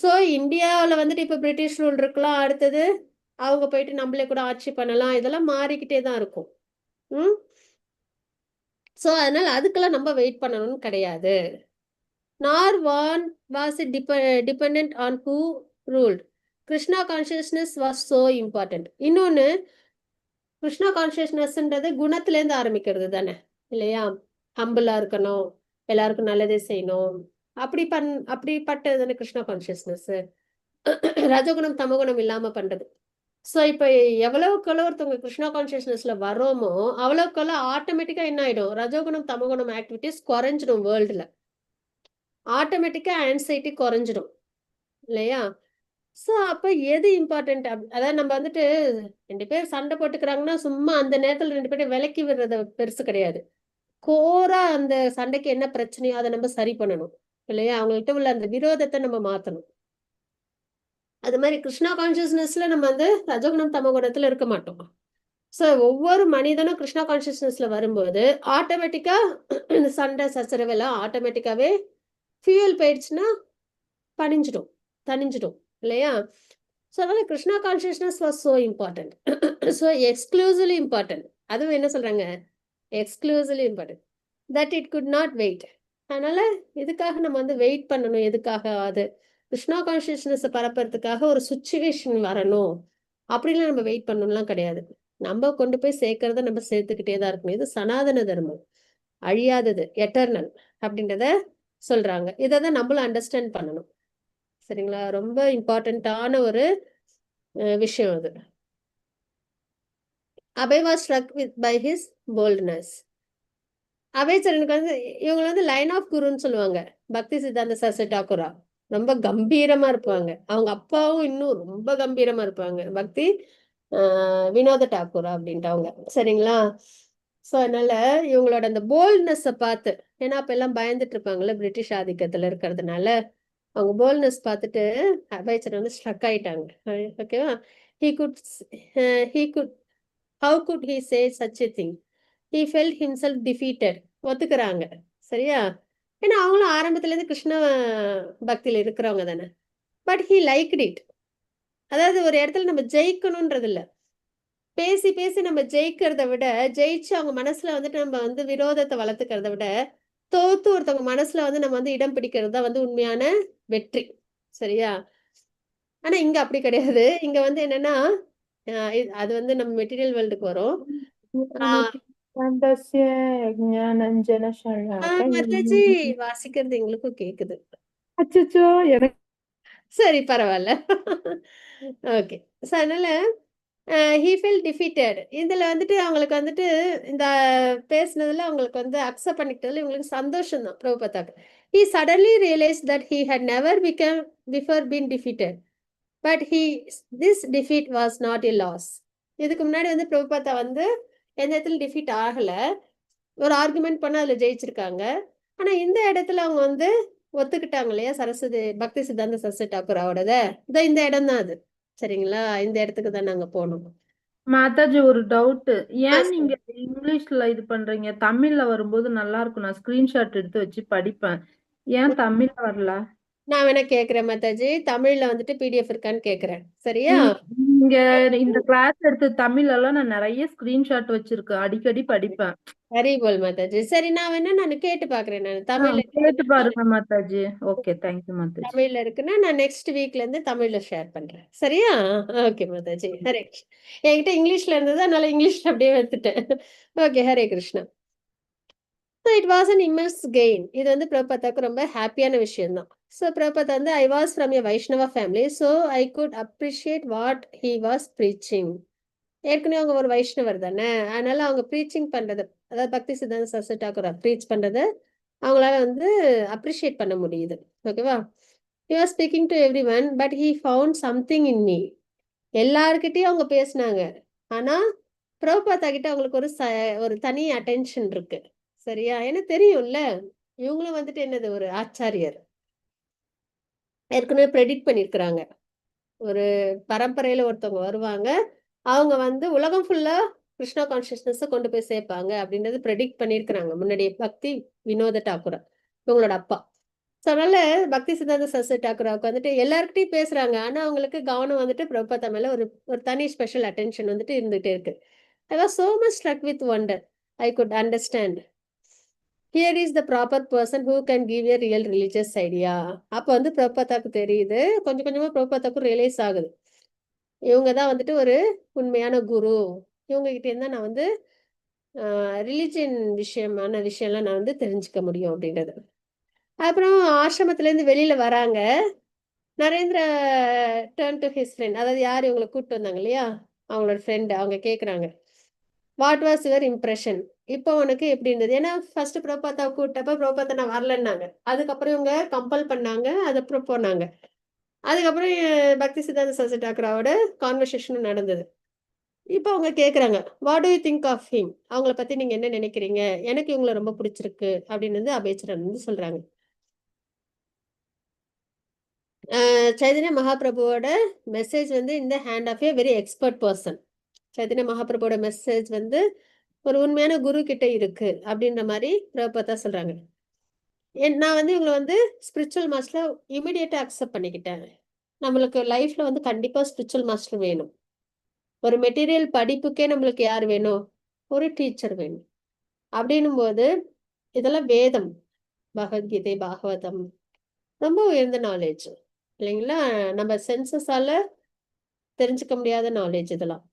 ஸோ இந்தியாவில் வந்துட்டு இப்போ பிரிட்டிஷ் ரூல் இருக்கலாம், அடுத்தது அவங்க போயிட்டு நம்மளே கூட ஆட்சி பண்ணலாம், இதெல்லாம் மாறிக்கிட்டே தான் இருக்கும். ஸோ அதனால அதுக்கெல்லாம் நம்ம வெயிட் பண்ணணும்னு கிடையாது. nor one was it dependent on who ruled. Krishna consciousness was so important. இன்னொன்னு, கிருஷ்ணா கான்சியஸ்னஸ்ன்றது குணத்திலேருந்து ஆரம்பிக்கிறது தானே இல்லையா. ஹம்பிளா இருக்கணும், எல்லாருக்கும் நல்லதே செய்யணும், அப்படிப்பட்டது தானே கிருஷ்ணா கான்சியஸ்னஸ். ரஜகுணம் தமகுணம் இல்லாம பண்றது. ஸோ இப்போ எவ்வளவுக்கு ஒருத்தவங்க கிருஷ்ணா கான்சியஸ்னஸ்ல வரோமோ அவ்வளவுக்கு ஆட்டோமேட்டிக்கா என்ன ஆயிடும், ரஜோகுணம் தமகுணம் ஆக்டிவிட்டிஸ் குறைஞ்சிடும். வேர்ல்டுல ஆட்டோமேட்டிக்கா ஆன்சைட்டி குறைஞ்சிடும் இல்லையா. ஸோ அப்போ எது இம்பார்ட்டன்ட்? அதாவது நம்ம வந்துட்டு 2 பேர் சண்டை போட்டுக்கிறாங்கன்னா சும்மா அந்த நேரத்தில் 2 பேரும் விலக்கி விடுறத பெருசு கிடையாது. கோரா அந்த சண்டைக்கு என்ன பிரச்சனையோ அதை நம்ம சரி பண்ணணும் இல்லையா, அவங்கள்ட்ட உள்ள அந்த விரோதத்தை நம்ம மாற்றணும். அது மாதிரி கிருஷ்ணா கான்சியஸ்னஸ்ல நம்ம வந்து ரஜகுணம் தமகுணத்துல இருக்க மாட்டோம். ஸோ ஒவ்வொரு மனிதனும் கிருஷ்ணா கான்சியஸ்னஸ்ல வரும்போது ஆட்டோமேட்டிக்கா இந்த சண்டை சச்சரவெல்லாம் ஆட்டோமேட்டிக்காவே ஃபியூயல் போயிடுச்சுன்னா தணிஞ்சிடும் இல்லையா. ஸோ அதனால Krishna consciousness was so important. So exclusively important. அதுவும் என்ன சொல்றாங்க, exclusively important, that it could not wait. அதனால இதுக்காக நம்ம வந்து வெயிட் பண்ணணும். எதுக்காக? அது கிருஷ்ணா கான்சியஸ்னஸ் பரப்புறதுக்காக ஒரு சுச்சுவேஷன் வரணும் அப்படின்லாம் நம்ம வெயிட் பண்ணணும்லாம் கிடையாது. நம்ம கொண்டு போய் சேர்க்கறத நம்ம சேர்த்துக்கிட்டே தான் இருக்கணும். இது சனாதன தர்மம், அழியாதது, எட்டர்னல் அப்படின்றத சொல்றாங்க. இதை தான் நம்மளும் அண்டர்ஸ்டாண்ட் பண்ணணும். சரிங்களா? ரொம்ப இம்பார்ட்டன்டான ஒரு விஷயம் அது. Abhay was struck with by his boldness. அபயச்சரனுக்கு வந்து இவங்க வந்து லைன் ஆஃப் குருன்னு சொல்லுவாங்க. பக்தி சித்தாந்த சரஸ்வதி டாக்கூரா ரொம்ப கம்பீரமா இருப்பாங்க. அவங்க அப்பாவும் இன்னும் ரொம்ப கம்பீரமா இருப்பாங்க. பக்தி வினோத டாக்கூர் அப்படின்ட்டவங்க. சரிங்களா? ஸோ அதனால இவங்களோட அந்த போல்ட்னஸை பார்த்து, ஏன்னா அப்ப எல்லாம் பயந்துட்டு இருப்பாங்கல்ல பிரிட்டிஷ் ஆதிக்கத்துல இருக்கிறதுனால, அவங்க போல்ட்னஸ் பார்த்துட்டு அபேச்சர் வந்து ஸ்ட்ரக் ஆயிட்டாங்க. ஓகேவா? He could he could how could he say such a thing. He felt himself defeated. ஒத்துக்கிறாங்க. சரியா? ஏன்னா அவங்களும் ஆரம்பத்துல இருந்து கிருஷ்ண பக்தியில இருக்கிறவங்க தானே. But he liked it. அதாவது ஒரு இடத்துல நம்ம ஜெயிக்கணும்ன்றது இல்ல. பேசி பேசி நம்ம ஜெயிக்கிறத விட, ஜெயிச்சு அவங்க மனசுல வந்துட்டு நம்ம வந்து விரோதத்தை வளர்த்துக்கிறத விட, தோத்து ஒருத்தவங்க மனசுல வந்து நம்ம வந்து இடம் பிடிக்கிறது தான் வந்து உண்மையான வெற்றி. சரியா? ஆனா இங்க அப்படி கிடையாது. இங்க வந்து என்னன்னா, அது வந்து நம்ம மெட்டீரியல் வேர்ல்டுக்கு வரும். தஸ்ய ஞானஞ்சன மாதாஜி ஷலாக்கயம். வாசிக்கிறது எங்களுக்கும் கேக்குது. அச்சச்சோ எனக்கு சரி, பரவாயில்ல. ஓகே. ஸோ அதனால ஹீ ஃபீல் டிஃபீட்டட். இதுல வந்துட்டு அவங்களுக்கு வந்துட்டு இந்த பேசுனதுல அவங்களுக்கு வந்து அக்செப்ட் பண்ணிக்கிட்டதுல இவங்களுக்கு சந்தோஷம் தான் பிரபுபதாக்கு. He suddenly realise that he had never become before been defeated. But this defeat was not a loss. இதுக்கு முன்னாடி வந்து பிரபுபாதா வந்து எந்த இடத்துல டிஃபீட் ஆகல. ஒரு ஆர்குமெண்ட் பண்ண அதுல ஜெயிச்சிருக்காங்க. ஆனா இந்த இடத்துல அவங்க வந்து ஒத்துக்கிட்டாங்க இல்லையா, சரஸ்வதி பக்தி சித்தாந்த சரஸ்வதி டாக்கூர் அவரோட இந்த இடம் தான் அது. சரிங்களா? இந்த இடத்துக்கு தான் நாங்க போனோம். மாதாஜி ஒரு டவுட். ஏன் சரி. நீங்க இங்கிலீஷ்ல இது பண்றீங்க? தமிழ்ல வரும்போது நல்லா இருக்கும். நான் ஸ்கிரீன்ஷாட் எடுத்து வச்சு படிப்பேன். ஏன் தமிழ்ல வரல? நான் வேணா கேக்குறேன் மாதாஜி, தமிழ்ல வந்துட்டு பிடிஎஃப் இருக்கான்னு கேக்குறேன். சரியா? நீங்க இந்த கிளாஸ் எடுத்து தமிழ்ல எல்லாம் நான் நிறைய ஸ்கிரீன்ஷாட் வச்சிருக்கேன். அடிக்கடி படிப்பேன். சரி போல் மாதாஜி. சரி, நான் வேணா கேட்டு பாக்குறேன். நான் தமிழ்ல கேட்டு இருக்குன்னா பாருங்க மாதாஜி. Okay, thank you Mataji. தமிழ்ல இருக்குன்னா நான் நெக்ஸ்ட் வீக்ல இருந்து தமிழ்ல ஷேர் பண்றேன். சரியா? ஓகே மாதாஜி. ஹரே கிருஷ்ணா. என்கிட்ட இங்கிலீஷ்ல இருந்தது, அதனால இங்கிலீஷ்ல அப்படியே எடுத்துட்டேன். Okay, Hare Krishna. So it was an immense gain. இது வந்து பிரபுபாதாக்கு ரொம்ப ஹாப்பியான விஷயம் தான். ஸோ பிரபுபாதா வந்து I was from a Vaishnava family, so I could appreciate what he was preaching. ஏற்கனவே அவங்க ஒரு வைஷ்ணவர் தானே, அதனால அவங்க ப்ரீச்சிங் பண்றது, அதாவது பக்தி சித்தாந்த சரஸ்வதி டாக்கூர் ப்ரீச் பண்றது அவங்களால வந்து அப்ரிஷியேட் பண்ண முடியுது. ஓகேவா? He was speaking to every one, but he found something in me. எல்லார்கிட்டயும் அவங்க பேசினாங்க. ஆனா பிரபுபாதா கிட்ட அவங்களுக்கு ஒரு தனி அட்டென்ஷன் இருக்கு. சரியா? ஏன்னா தெரியும்ல, இவங்களும் வந்துட்டு என்னது ஒரு ஆச்சாரியர். ஏற்கனவே ப்ரெடிக்ட் பண்ணியிருக்கிறாங்க. ஒரு பரம்பரையில ஒருத்தவங்க வருவாங்க. அவங்க வந்து உலகம் ஃபுல்லா கிருஷ்ணா கான்ஷியஸ்னஸ கொண்டு போய் சேர்ப்பாங்க அப்படின்றது ப்ரெடிக்ட் பண்ணியிருக்கிறாங்க முன்னாடியே, பக்தி வினோத டாக்கூர், இவங்களோட அப்பா. ஸோ அதனால பக்தி சித்தாந்த சரஸ்வதி டாக்கூராவுக்கு வந்துட்டு எல்லார்கிட்டயும் பேசுறாங்க. ஆனா அவங்களுக்கு கவனம் வந்துட்டு பிரபுபாதா மேல ஒரு ஒரு தனி ஸ்பெஷல் அட்டென்ஷன் வந்துட்டு இருந்துகிட்டே இருக்கு. I was so much struck with wonder. I could understand. Here is the proper person who can give a real religious idea. அப்போ வந்து பிரபுபாதாக்கு தெரியுது, கொஞ்சம் கொஞ்சமா பிரபுபாதாக்கும் ரியலைஸ் ஆகுது, இவங்க தான் வந்துட்டு ஒரு உண்மையான குரு. இவங்க கிட்ட இருந்தா நான் வந்து ரிலிஜியன் விஷயம்லாம் நான் வந்து தெரிஞ்சுக்க முடியும் அப்படின்றது. அப்புறம் ஆசிரமத்துல இருந்து வெளியில வராங்க. Narendra turn to his friend, அதாவது யார் இவங்களை கூப்பிட்டு வந்தாங்க இல்லையா, அவங்களோட ஃப்ரெண்டு. அவங்க கேட்குறாங்க, வாட் வாஸ் யுவர் இம்ப்ரெஷன்? இப்போ உனக்கு எப்படி இருந்தது? ஏன்னா ஃபர்ஸ்ட் பிரபுபாதா கூப்பிட்டப்ப பிரபுபாதா நான் வரலன்னாங்க. அதுக்கப்புறம் இவங்க கம்பல் பண்ணாங்க, அதுக்கப்புறம் போனாங்க. அதுக்கப்புறம் பக்தி சித்தாந்த சரஸ்வதி டாக்கூராவோட கான்வர்சேஷனும் நடந்தது. இப்போ அவங்க கேட்குறாங்க, what do you think of him? அவங்கள பத்தி நீங்க என்ன நினைக்கிறீங்க? எனக்கு இவங்களை ரொம்ப பிடிச்சிருக்கு அப்படின்னு வந்து அபேச்சரன் வந்து சொல்றாங்க. சைதன்ய மகாபிரபுவோட மெசேஜ் வந்து இந்த hand of a very expert person. Chaitanya மகாபிரபுவோட மெசேஜ் வந்து ஒரு உண்மையான குரு கிட்ட இருக்கு அப்படின்ற மாதிரி பிரபுபாதா சொல்றாங்க. நான் வந்து இவங்களை வந்து ஸ்பிரிச்சுவல் மாஸ்டர் இமிடியேட்டா அக்செப்ட் பண்ணிக்கிட்டேன். நம்மளுக்கு லைஃப்ல வந்து கண்டிப்பா ஸ்பிரிச்சுவல் மாஸ்டர் வேணும். ஒரு மெட்டீரியல் படிப்புக்கே நம்மளுக்கு யார் வேணும்? ஒரு டீச்சர் வேணும். அப்படின்னும் போது இதெல்லாம் வேதம், பகவத்கீதை, பாகவதம் ரொம்ப உயர்ந்த நாலேஜ் இல்லைங்களா? நம்ம சென்சஸால தெரிஞ்சுக்க முடியாத நாலேஜ் இதெல்லாம்.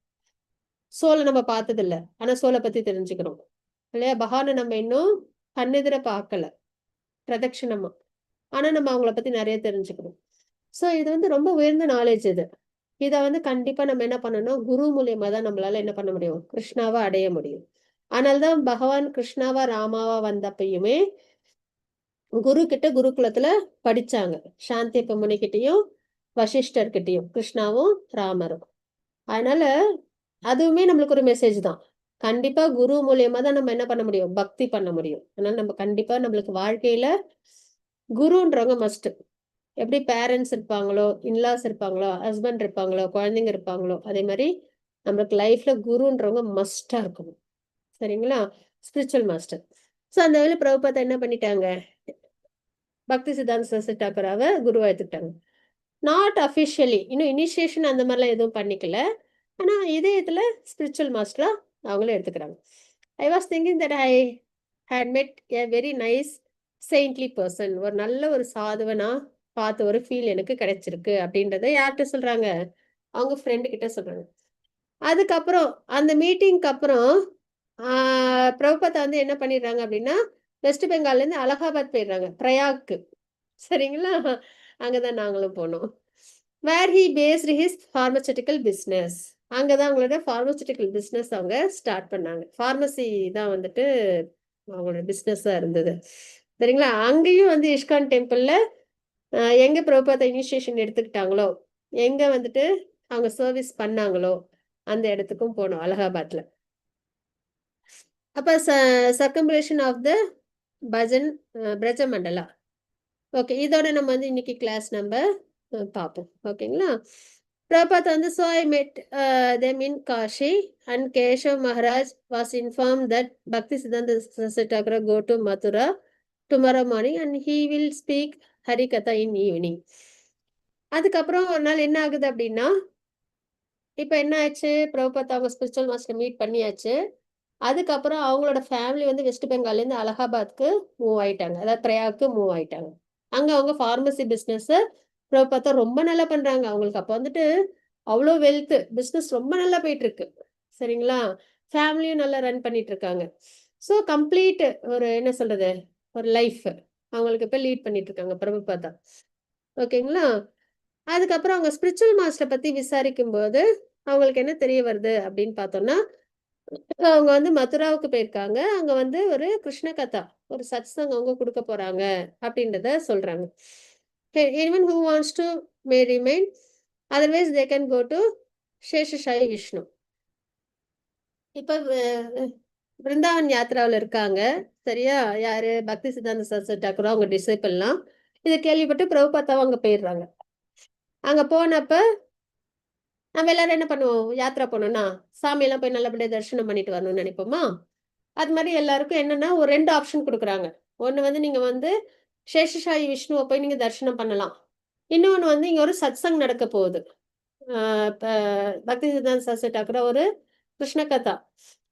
சோலை நம்ம பார்த்தது இல்ல, ஆனா சோலை பத்தி தெரிஞ்சுக்கிறோம் இல்லையா? பகவானை நம்ம இன்னும் கண்ணெதிர பார்க்கல பிரதட்சிணமா, ஆனா நம்ம அவங்கள பத்தி நிறைய தெரிஞ்சுக்கிறோம். ஸோ இது வந்து ரொம்ப உயர்ந்த நாலேஜ் இது. இதை வந்து கண்டிப்பா நம்ம என்ன பண்ணணும், குரு மூலியமா தான் நம்மளால என்ன பண்ண முடியும், கிருஷ்ணாவை அடைய முடியும். ஆனால்தான் பகவான் கிருஷ்ணாவா ராமாவா வந்தப்பயுமே குரு கிட்ட குருகுலத்துல படிச்சாங்க. சாந்தியப்ப முனிகிட்டையும் வசிஷ்டர்கிட்டையும், கிருஷ்ணாவும் ராமரும். அதனால அதுவுமே நம்மளுக்கு ஒரு மெசேஜ் தான். கண்டிப்பா குரு மூலியமா தான் நம்ம என்ன பண்ண முடியும்? பக்தி பண்ண முடியும். அதனால நம்ம கண்டிப்பா நம்மளுக்கு வாழ்க்கையில குருன்றவங்க மஸ்ட். எப்படி பேரண்ட்ஸ் இருப்பாங்களோ, இன்லாஸ் இருப்பாங்களோ, ஹஸ்பண்ட் இருப்பாங்களோ, குழந்தைங்க இருப்பாங்களோ, அதே மாதிரி நம்மளுக்கு லைஃப்ல குருன்றவங்க மஸ்டா இருக்கணும். சரிங்களா? Spiritual master. ஸோ அந்த வேலை பிரபுபாதா என்ன பண்ணிட்டாங்க? பக்தி சித்தாந்த சரஸ்வதி தாக்கூராவை குருவா எடுத்துக்கிட்டாங்க. நாட் அஃபிஷியலி, இன்னும் இனிஷியேஷன் அந்த மாதிரிலாம் எதுவும் பண்ணிக்கல. ஆனா இதயத்துல ஸ்பிரிச்சுவல் மாஸ்டரா அவங்களும் எடுத்துக்கிறாங்க. I was thinking that I had met a very nice saintly person. ஒரு நல்ல ஒரு சாதுவனா பார்த்த ஒரு ஃபீல் எனக்கு கிடைச்சிருக்கு அப்படின்றத யார்கிட்ட சொல்றாங்க? அவங்க ஃப்ரெண்டு கிட்ட சொல்றாங்க. அதுக்கப்புறம் அந்த மீட்டிங்க்கு அப்புறம் பிரபுபாதா வந்து என்ன பண்ணிடுறாங்க அப்படின்னா, வெஸ்ட் பெங்கால்ல இருந்து அலகாபாத் போயிடுறாங்க, பிரயாக்கு. சரிங்களா? அங்கதான் நாங்களும் போனோம். Where he based his pharmaceutical business. அங்கதான் அவங்களோட பார்மசூட்டிக்கல் பிஸ்னஸ் அவங்க ஸ்டார்ட் பண்ணாங்க. பார்மசி தான் வந்துட்டு அவங்களோட பிஸ்னஸா இருந்தது. சரிங்களா? அங்கேயும் வந்து இஸ்கான் டெம்பிள்ல எங்க பிரபுபாதா இனிஷியேஷன் எடுத்துக்கிட்டாங்களோ, எங்க வந்துட்டு அவங்க சர்வீஸ் பண்ணாங்களோ, அந்த இடத்துக்கும் போனோம் அலகாபாத்ல. அப்ப சர்க்கம்புலேஷன் of the bhajan பிரஜ Mandla. Okay, இதோட நம்ம வந்து இன்னைக்கு கிளாஸ் நம்ம பார்ப்போம். ஓகேங்களா? பிரபாத் வந்து so I met them in Kashi and Keshav Maharaj was informed that Bhakti Siddhanta Saraswati Thakur go to Mathura tomorrow morning and he will speak Harikatha in evening. அதுக்கப்புறம் ஒரு நாள் என்ன ஆகுது அப்படின்னா, இப்ப என்ன ஆச்சு? பிரபுபாத் அவங்க ஸ்பிரிச்சுவல் மாஸ்டர் மீட் பண்ணியாச்சு. அதுக்கப்புறம் அவங்களோட ஃபேமிலி வந்து வெஸ்ட் பெங்கால்ல இருந்து அலகாபாத்க்கு மூவ் ஆயிட்டாங்க. அதாவது பிரயாக்கு மூவ் ஆயிட்டாங்க. அங்க அவங்க பார்மசி பிசினஸ் பிரபுபாதா ரொம்ப நல்லா பண்றாங்க. அவங்களுக்கு அப்ப வந்துட்டு அவ்வளோ வெல்த், பிசினஸ் ரொம்ப நல்லா போயிட்டு இருக்கு. சரிங்களா? ஃபேமிலியும் நல்லா ரன் பண்ணிட்டு இருக்காங்க. ஸோ கம்ப்ளீட் ஒரு என்ன சொல்றது, ஒரு லைஃப் அவங்களுக்கு இப்ப லீட் பண்ணிட்டு இருக்காங்க பிரபுபாதா. ஓகேங்களா? அதுக்கப்புறம் அவங்க ஸ்பிரிச்சுவல் மாஸ்டர் பத்தி விசாரிக்கும் போது அவங்களுக்கு என்ன தெரிய வருது அப்படின்னு பார்த்தோம்னா, அவங்க வந்து மதுராவுக்கு போயிருக்காங்க. அங்க வந்து ஒரு கிருஷ்ண கதா, ஒரு சத்சங் அவங்க கொடுக்க போறாங்க அப்படின்றத சொல்றாங்க. anyone who wants to may remain, otherwise they can go to Seshasayee Vishnu. இப்ப பிருந்தாவன் யாத்திராவில் இருக்காங்க. சரியா? யாரு? பக்தி சித்தாந்த சரஸ்வதி தாக்கூர் அவங்க டிசைபிள்லாம் இதை கேள்விப்பட்டு பிரபுபாதாவும் அங்க போயிடுறாங்க. அங்க போனப்ப நம்ம எல்லாரும் என்ன பண்ணுவோம்? யாத்திரா போனோம்னா சாமியெல்லாம் போய் நல்லபடியா தரிசனம் பண்ணிட்டு வரணும்னு நினைப்போமா? அது மாதிரி எல்லாருக்கும் என்னன்னா ஒரு 2 ஆப்ஷன் கொடுக்குறாங்க. ஒண்ணு வந்து நீங்க வந்து சேஷசாயி விஷ்ணுவை போய் நீங்க தரிசனம் பண்ணலாம். இன்னொன்னு வந்து இங்க ஒரு சத்சங் நடக்க போகுது. பக்தி சித்தாந்த சரஸ்வதி தாக்கூர் ஒரு கிருஷ்ண கதா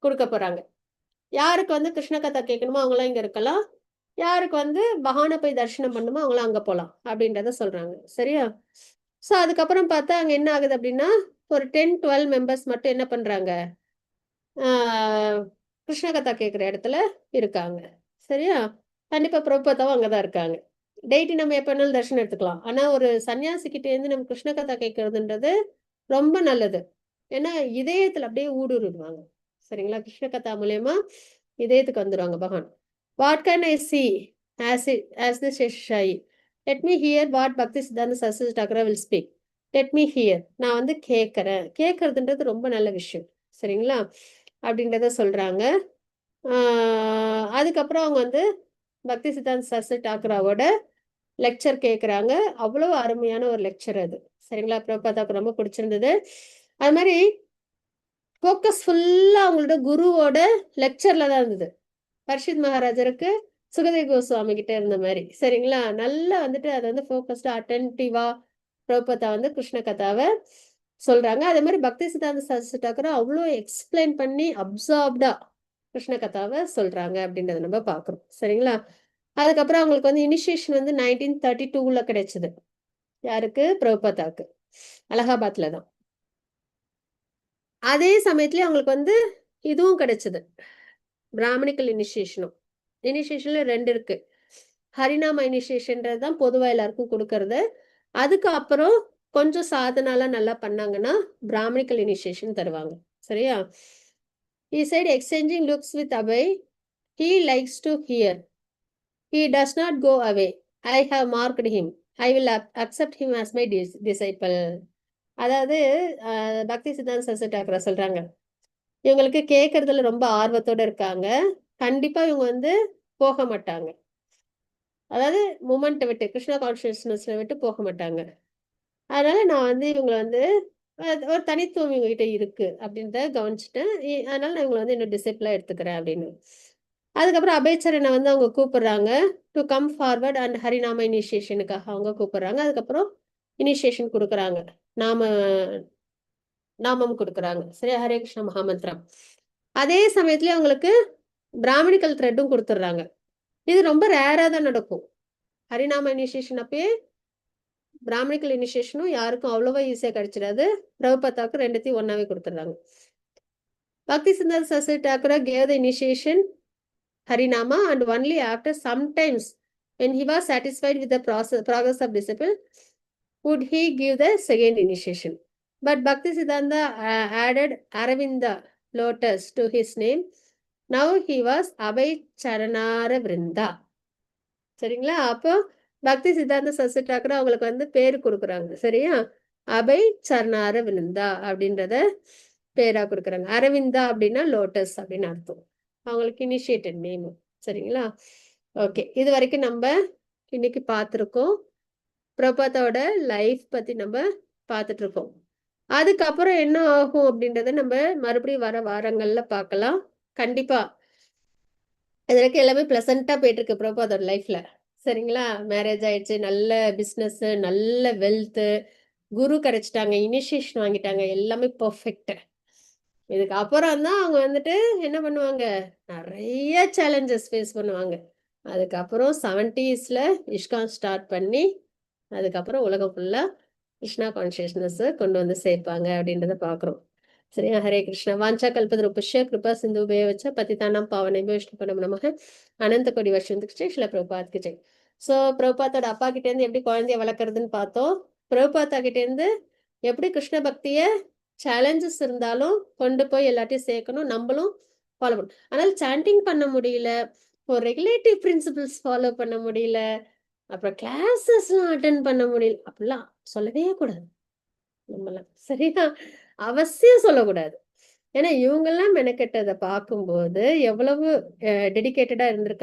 கொடுக்க போறாங்க. யாருக்கு வந்து கிருஷ்ண கதா கேட்கணுமோ அவங்களாம் இங்க இருக்கலாம். யாருக்கு வந்து பகவானை போய் தரிசனம் பண்ணணுமோ அவங்களாம் அங்க போலாம் அப்படின்றத சொல்றாங்க. சரியா? ஸோ அதுக்கப்புறம் பார்த்தா அங்க என்ன ஆகுது அப்படின்னா, ஒரு 10-12 மெம்பர்ஸ் மட்டும் என்ன பண்றாங்க, கிருஷ்ண கதா கேட்குற இடத்துல இருக்காங்க. சரியா? கண்டிப்பா பிரபுபாதாவும் அங்கதான் இருக்காங்க. டெய்லி நம்ம எப்ப வேணாலும் தரிசனம் எடுத்துக்கலாம். ஆனா ஒரு சன்னியாசி கிட்ட இருந்து நம்ம கிருஷ்ண கதா கேட்கறதுன்றது ரொம்ப நல்லது. ஏன்னா இதயத்துல அப்படியே ஊடுருவாங்க. சரிங்களா? கிருஷ்ண கதா மூலியமா இதயத்துக்கு வந்துருவாங்க பகவான். What can I see as the Seshasayi? Let me hear what Bhakti Siddhanta Saraswati Thakur will speak. Let me hear. நான் வந்து கேட்கறேன். கேட்கறதுன்றது ரொம்ப நல்ல விஷயம். சரிங்களா? அப்படின்றத சொல்றாங்க. அதுக்கப்புறம் அவங்க வந்து பக்தி சித்தாந்த சரஸ்வதி தாக்கூராவோட லெக்சர் கேட்குறாங்க. அவ்வளோ அருமையான ஒரு லெக்சர் அது. சரிங்களா? பிரபுபாதாவுக்கு ரொம்ப பிடிச்சிருந்தது. அது மாதிரி ஃபோக்கஸ் ஃபுல்லா அவங்களோட குருவோட லெக்சர்ல தான் இருந்தது. பர்ஷித் மகாராஜருக்கு சுகதேவ் கோஸ்வாமி கிட்ட இருந்த மாதிரி. சரிங்களா? நல்லா வந்துட்டு அதை வந்து ஃபோக்கஸ்டா அட்டென்டிவா பிரபுபாதா வந்து கிருஷ்ண கதாவை சொல்றாங்க. அதே மாதிரி பக்தி சித்தாந்த சரஸ்வதி தாக்கூர் அவ்வளோ எக்ஸ்பிளைன் பண்ணி அப்சார்ப்டா கிருஷ்ண கதாவை சொல்றாங்க அப்படின்றத நம்ம பார்க்குறோம். சரிங்களா? அதுக்கப்புறம் அவங்களுக்கு வந்து இனிஷியேஷன் வந்து 1932ல கிடைச்சது. யாருக்கு? பிரபுபாதாவுக்கு. அலகாபாத்ல தான். அதே சமயத்துல அவங்களுக்கு வந்து இதுவும் கிடைச்சது, பிராமணிக்கல் இனிஷியேஷனும். இனிஷியேஷன்ல 2 இருக்கு. ஹரிநாம இனிஷியேஷன்ன்றது தான் பொதுவா எல்லாருக்கும் கொடுக்கறது. அதுக்கு அப்புறம் கொஞ்சம் சாதனாலாம் நல்லா பண்ணாங்கன்னா பிராமணிக்கல் இனிஷியேஷன் தருவாங்க. சரியா? He said exchanging looks with Abhay. He likes to hear. He does not go away. I have marked him. I will accept him as my disciple. அதாவது பக்தி சித்தாந்த சரஸ்வதி தாக்கூர் சொல்றாங்க, இவங்களுக்கு கேட்கறதுல ரொம்ப ஆர்வத்தோட இருக்காங்க. கண்டிப்பா இவங்க வந்து போக மாட்டாங்க. அதாவது மூமெண்ட்டை விட்டு, கிருஷ்ணா கான்ஷியஸ்னஸ்ல விட்டு போக மாட்டாங்க. அதனால நான் வந்து இவங்கள வந்து ஒரு தனித்துவம் இவங்ககிட்ட இருக்கு அப்படின்றத கவனிச்சுட்டேன். அதனால நான் இவங்கள வந்து இன்னும் டிசிப்ளா எடுத்துக்கிறேன் அப்படின்னு. அதுக்கப்புறம் அபேச்சரனை வந்து அவங்க கூப்பிடுறாங்க டு கம் ஃபார்வர்ட் அண்ட் ஹரிநாம இனிஷியேஷனுக்காக அவங்க கூப்பிடுறாங்க. அதுக்கப்புறம் இனிஷியேஷன் கொடுக்குறாங்க. நாம நாமம் கொடுக்குறாங்க. சரியா? ஹரே கிருஷ்ண மகாமந்திரம். அதே சமயத்துல அவங்களுக்கு பிராமணிக்கல் த்ரெட்டும் கொடுத்துட்றாங்க. இது ரொம்ப ரேரா தான் நடக்கும். ஹரிநாம இனிஷியேஷன் அப்பயே பிராமணிக்கல் இனிஷியேஷனும் யாருக்கும் அவ்வளவா ஈஸியா கிடைச்சிடாது. பிரபுபாதாவுக்கு ரெண்டுத்தையும் ஒன்னாவே கொடுத்துட்றாங்க. பக்தி Siddhanta Saraswati Thakur gave the initiation Harinama and only after sometimes when he was satisfied with the progress of disciple would he give the second initiation. But Bhakti Siddhanta added Aravinda lotus to his name. Now he was Abhay Charanara Vrinda. சரிங்களா? அப்போ பக்தி சித்தாந்த சரஸ்வதி தாக்கூர் அவங்களுக்கு வந்து பேரு கொடுக்குறாங்க. சரியா? அபய் சரணார விருந்தா அப்படின்றத பேரா கொடுக்குறாங்க. அரவிந்தா அப்படின்னா லோட்டஸ் அப்படின்னு அர்த்தம். அவங்களுக்கு இனிஷியேட்டட் நேம். சரிங்களா? ஓகே, இது வரைக்கும் நம்ம இன்னைக்கு பார்த்துருக்கோம். பிரபாத்தோட லைஃப் பத்தி நம்ம பார்த்துட்டு இருக்கோம். அதுக்கப்புறம் என்ன ஆகும் அப்படின்றத நம்ம மறுபடியும் வர வாரங்கள்ல பார்க்கலாம். கண்டிப்பா இது வரைக்கும் எல்லாமே பிளசண்டா போயிட்டு இருக்கு பிரபாத்தோட லைஃப்ல. சரிங்களா? மேரேஜ் ஆயிடுச்சு, நல்ல பிஸ்னஸ், நல்ல வெல்த், குரு கிடைச்சிட்டாங்க, இனிஷியேஷன் வாங்கிட்டாங்க, எல்லாமே பர்ஃபெக்ட். இதுக்கு அப்புறம் தான் அவங்க வந்துட்டு என்ன பண்ணுவாங்க, நிறைய சேலஞ்சஸ் ஃபேஸ் பண்ணுவாங்க. அதுக்கப்புறம் 70ஸ்ல இஸ்கான் ஸ்டார்ட் பண்ணி அதுக்கப்புறம் உலகம் ஃபுல்லா கிருஷ்ணா கான்ஷியஸ்னஸ் கொண்டு வந்து சேர்ப்பாங்க அப்படின்றத பார்க்குறோம். சரியா? ஹரே கிருஷ்ணா. வாஞ்சா கல்பத்ருபுஷ்ய கிருபா சிந்துபே வச்ச பத்திதானாம் பாவனைபோ விஷ்ணுபடம் நமக அனந்த கோடி வருஷத்துக்கு ஜெய். ஸ்ரீல பிரபுபாத்க்கு ஜெய். ஸோ பிரபுபாத்தோட அப்பா கிட்டேருந்து எப்படி குழந்தைய வளர்க்குறதுன்னு பார்த்தோம். பிரபுபாத்தா கிட்டேருந்து எப்படி கிருஷ்ண பக்தியை சேலஞ்சஸ் இருந்தாலும் கொண்டு போய் எல்லாத்தையும் சேர்க்கணும், நம்மளும் ஃபாலோ பண்ணணும். ஆனால் சாண்டிங் பண்ண முடியல, ஒரு ரெகுலேட்டிவ் பிரின்சிபிள்ஸ் ஃபாலோ பண்ண முடியல, அப்புறம் கிளாஸஸ்லாம் அட்டென்ட் பண்ண முடியல, அப்படிலாம் சொல்லவே கூடாது நம்மளாம். சரியா? அவசியம் சொல்லக்கூடாது. ஏன்னா இவங்கெல்லாம் மெனக்கெட்டதை பார்க்கும்போது எவ்வளவு டெடிகேட்டடா இருந்திருக்காங்க.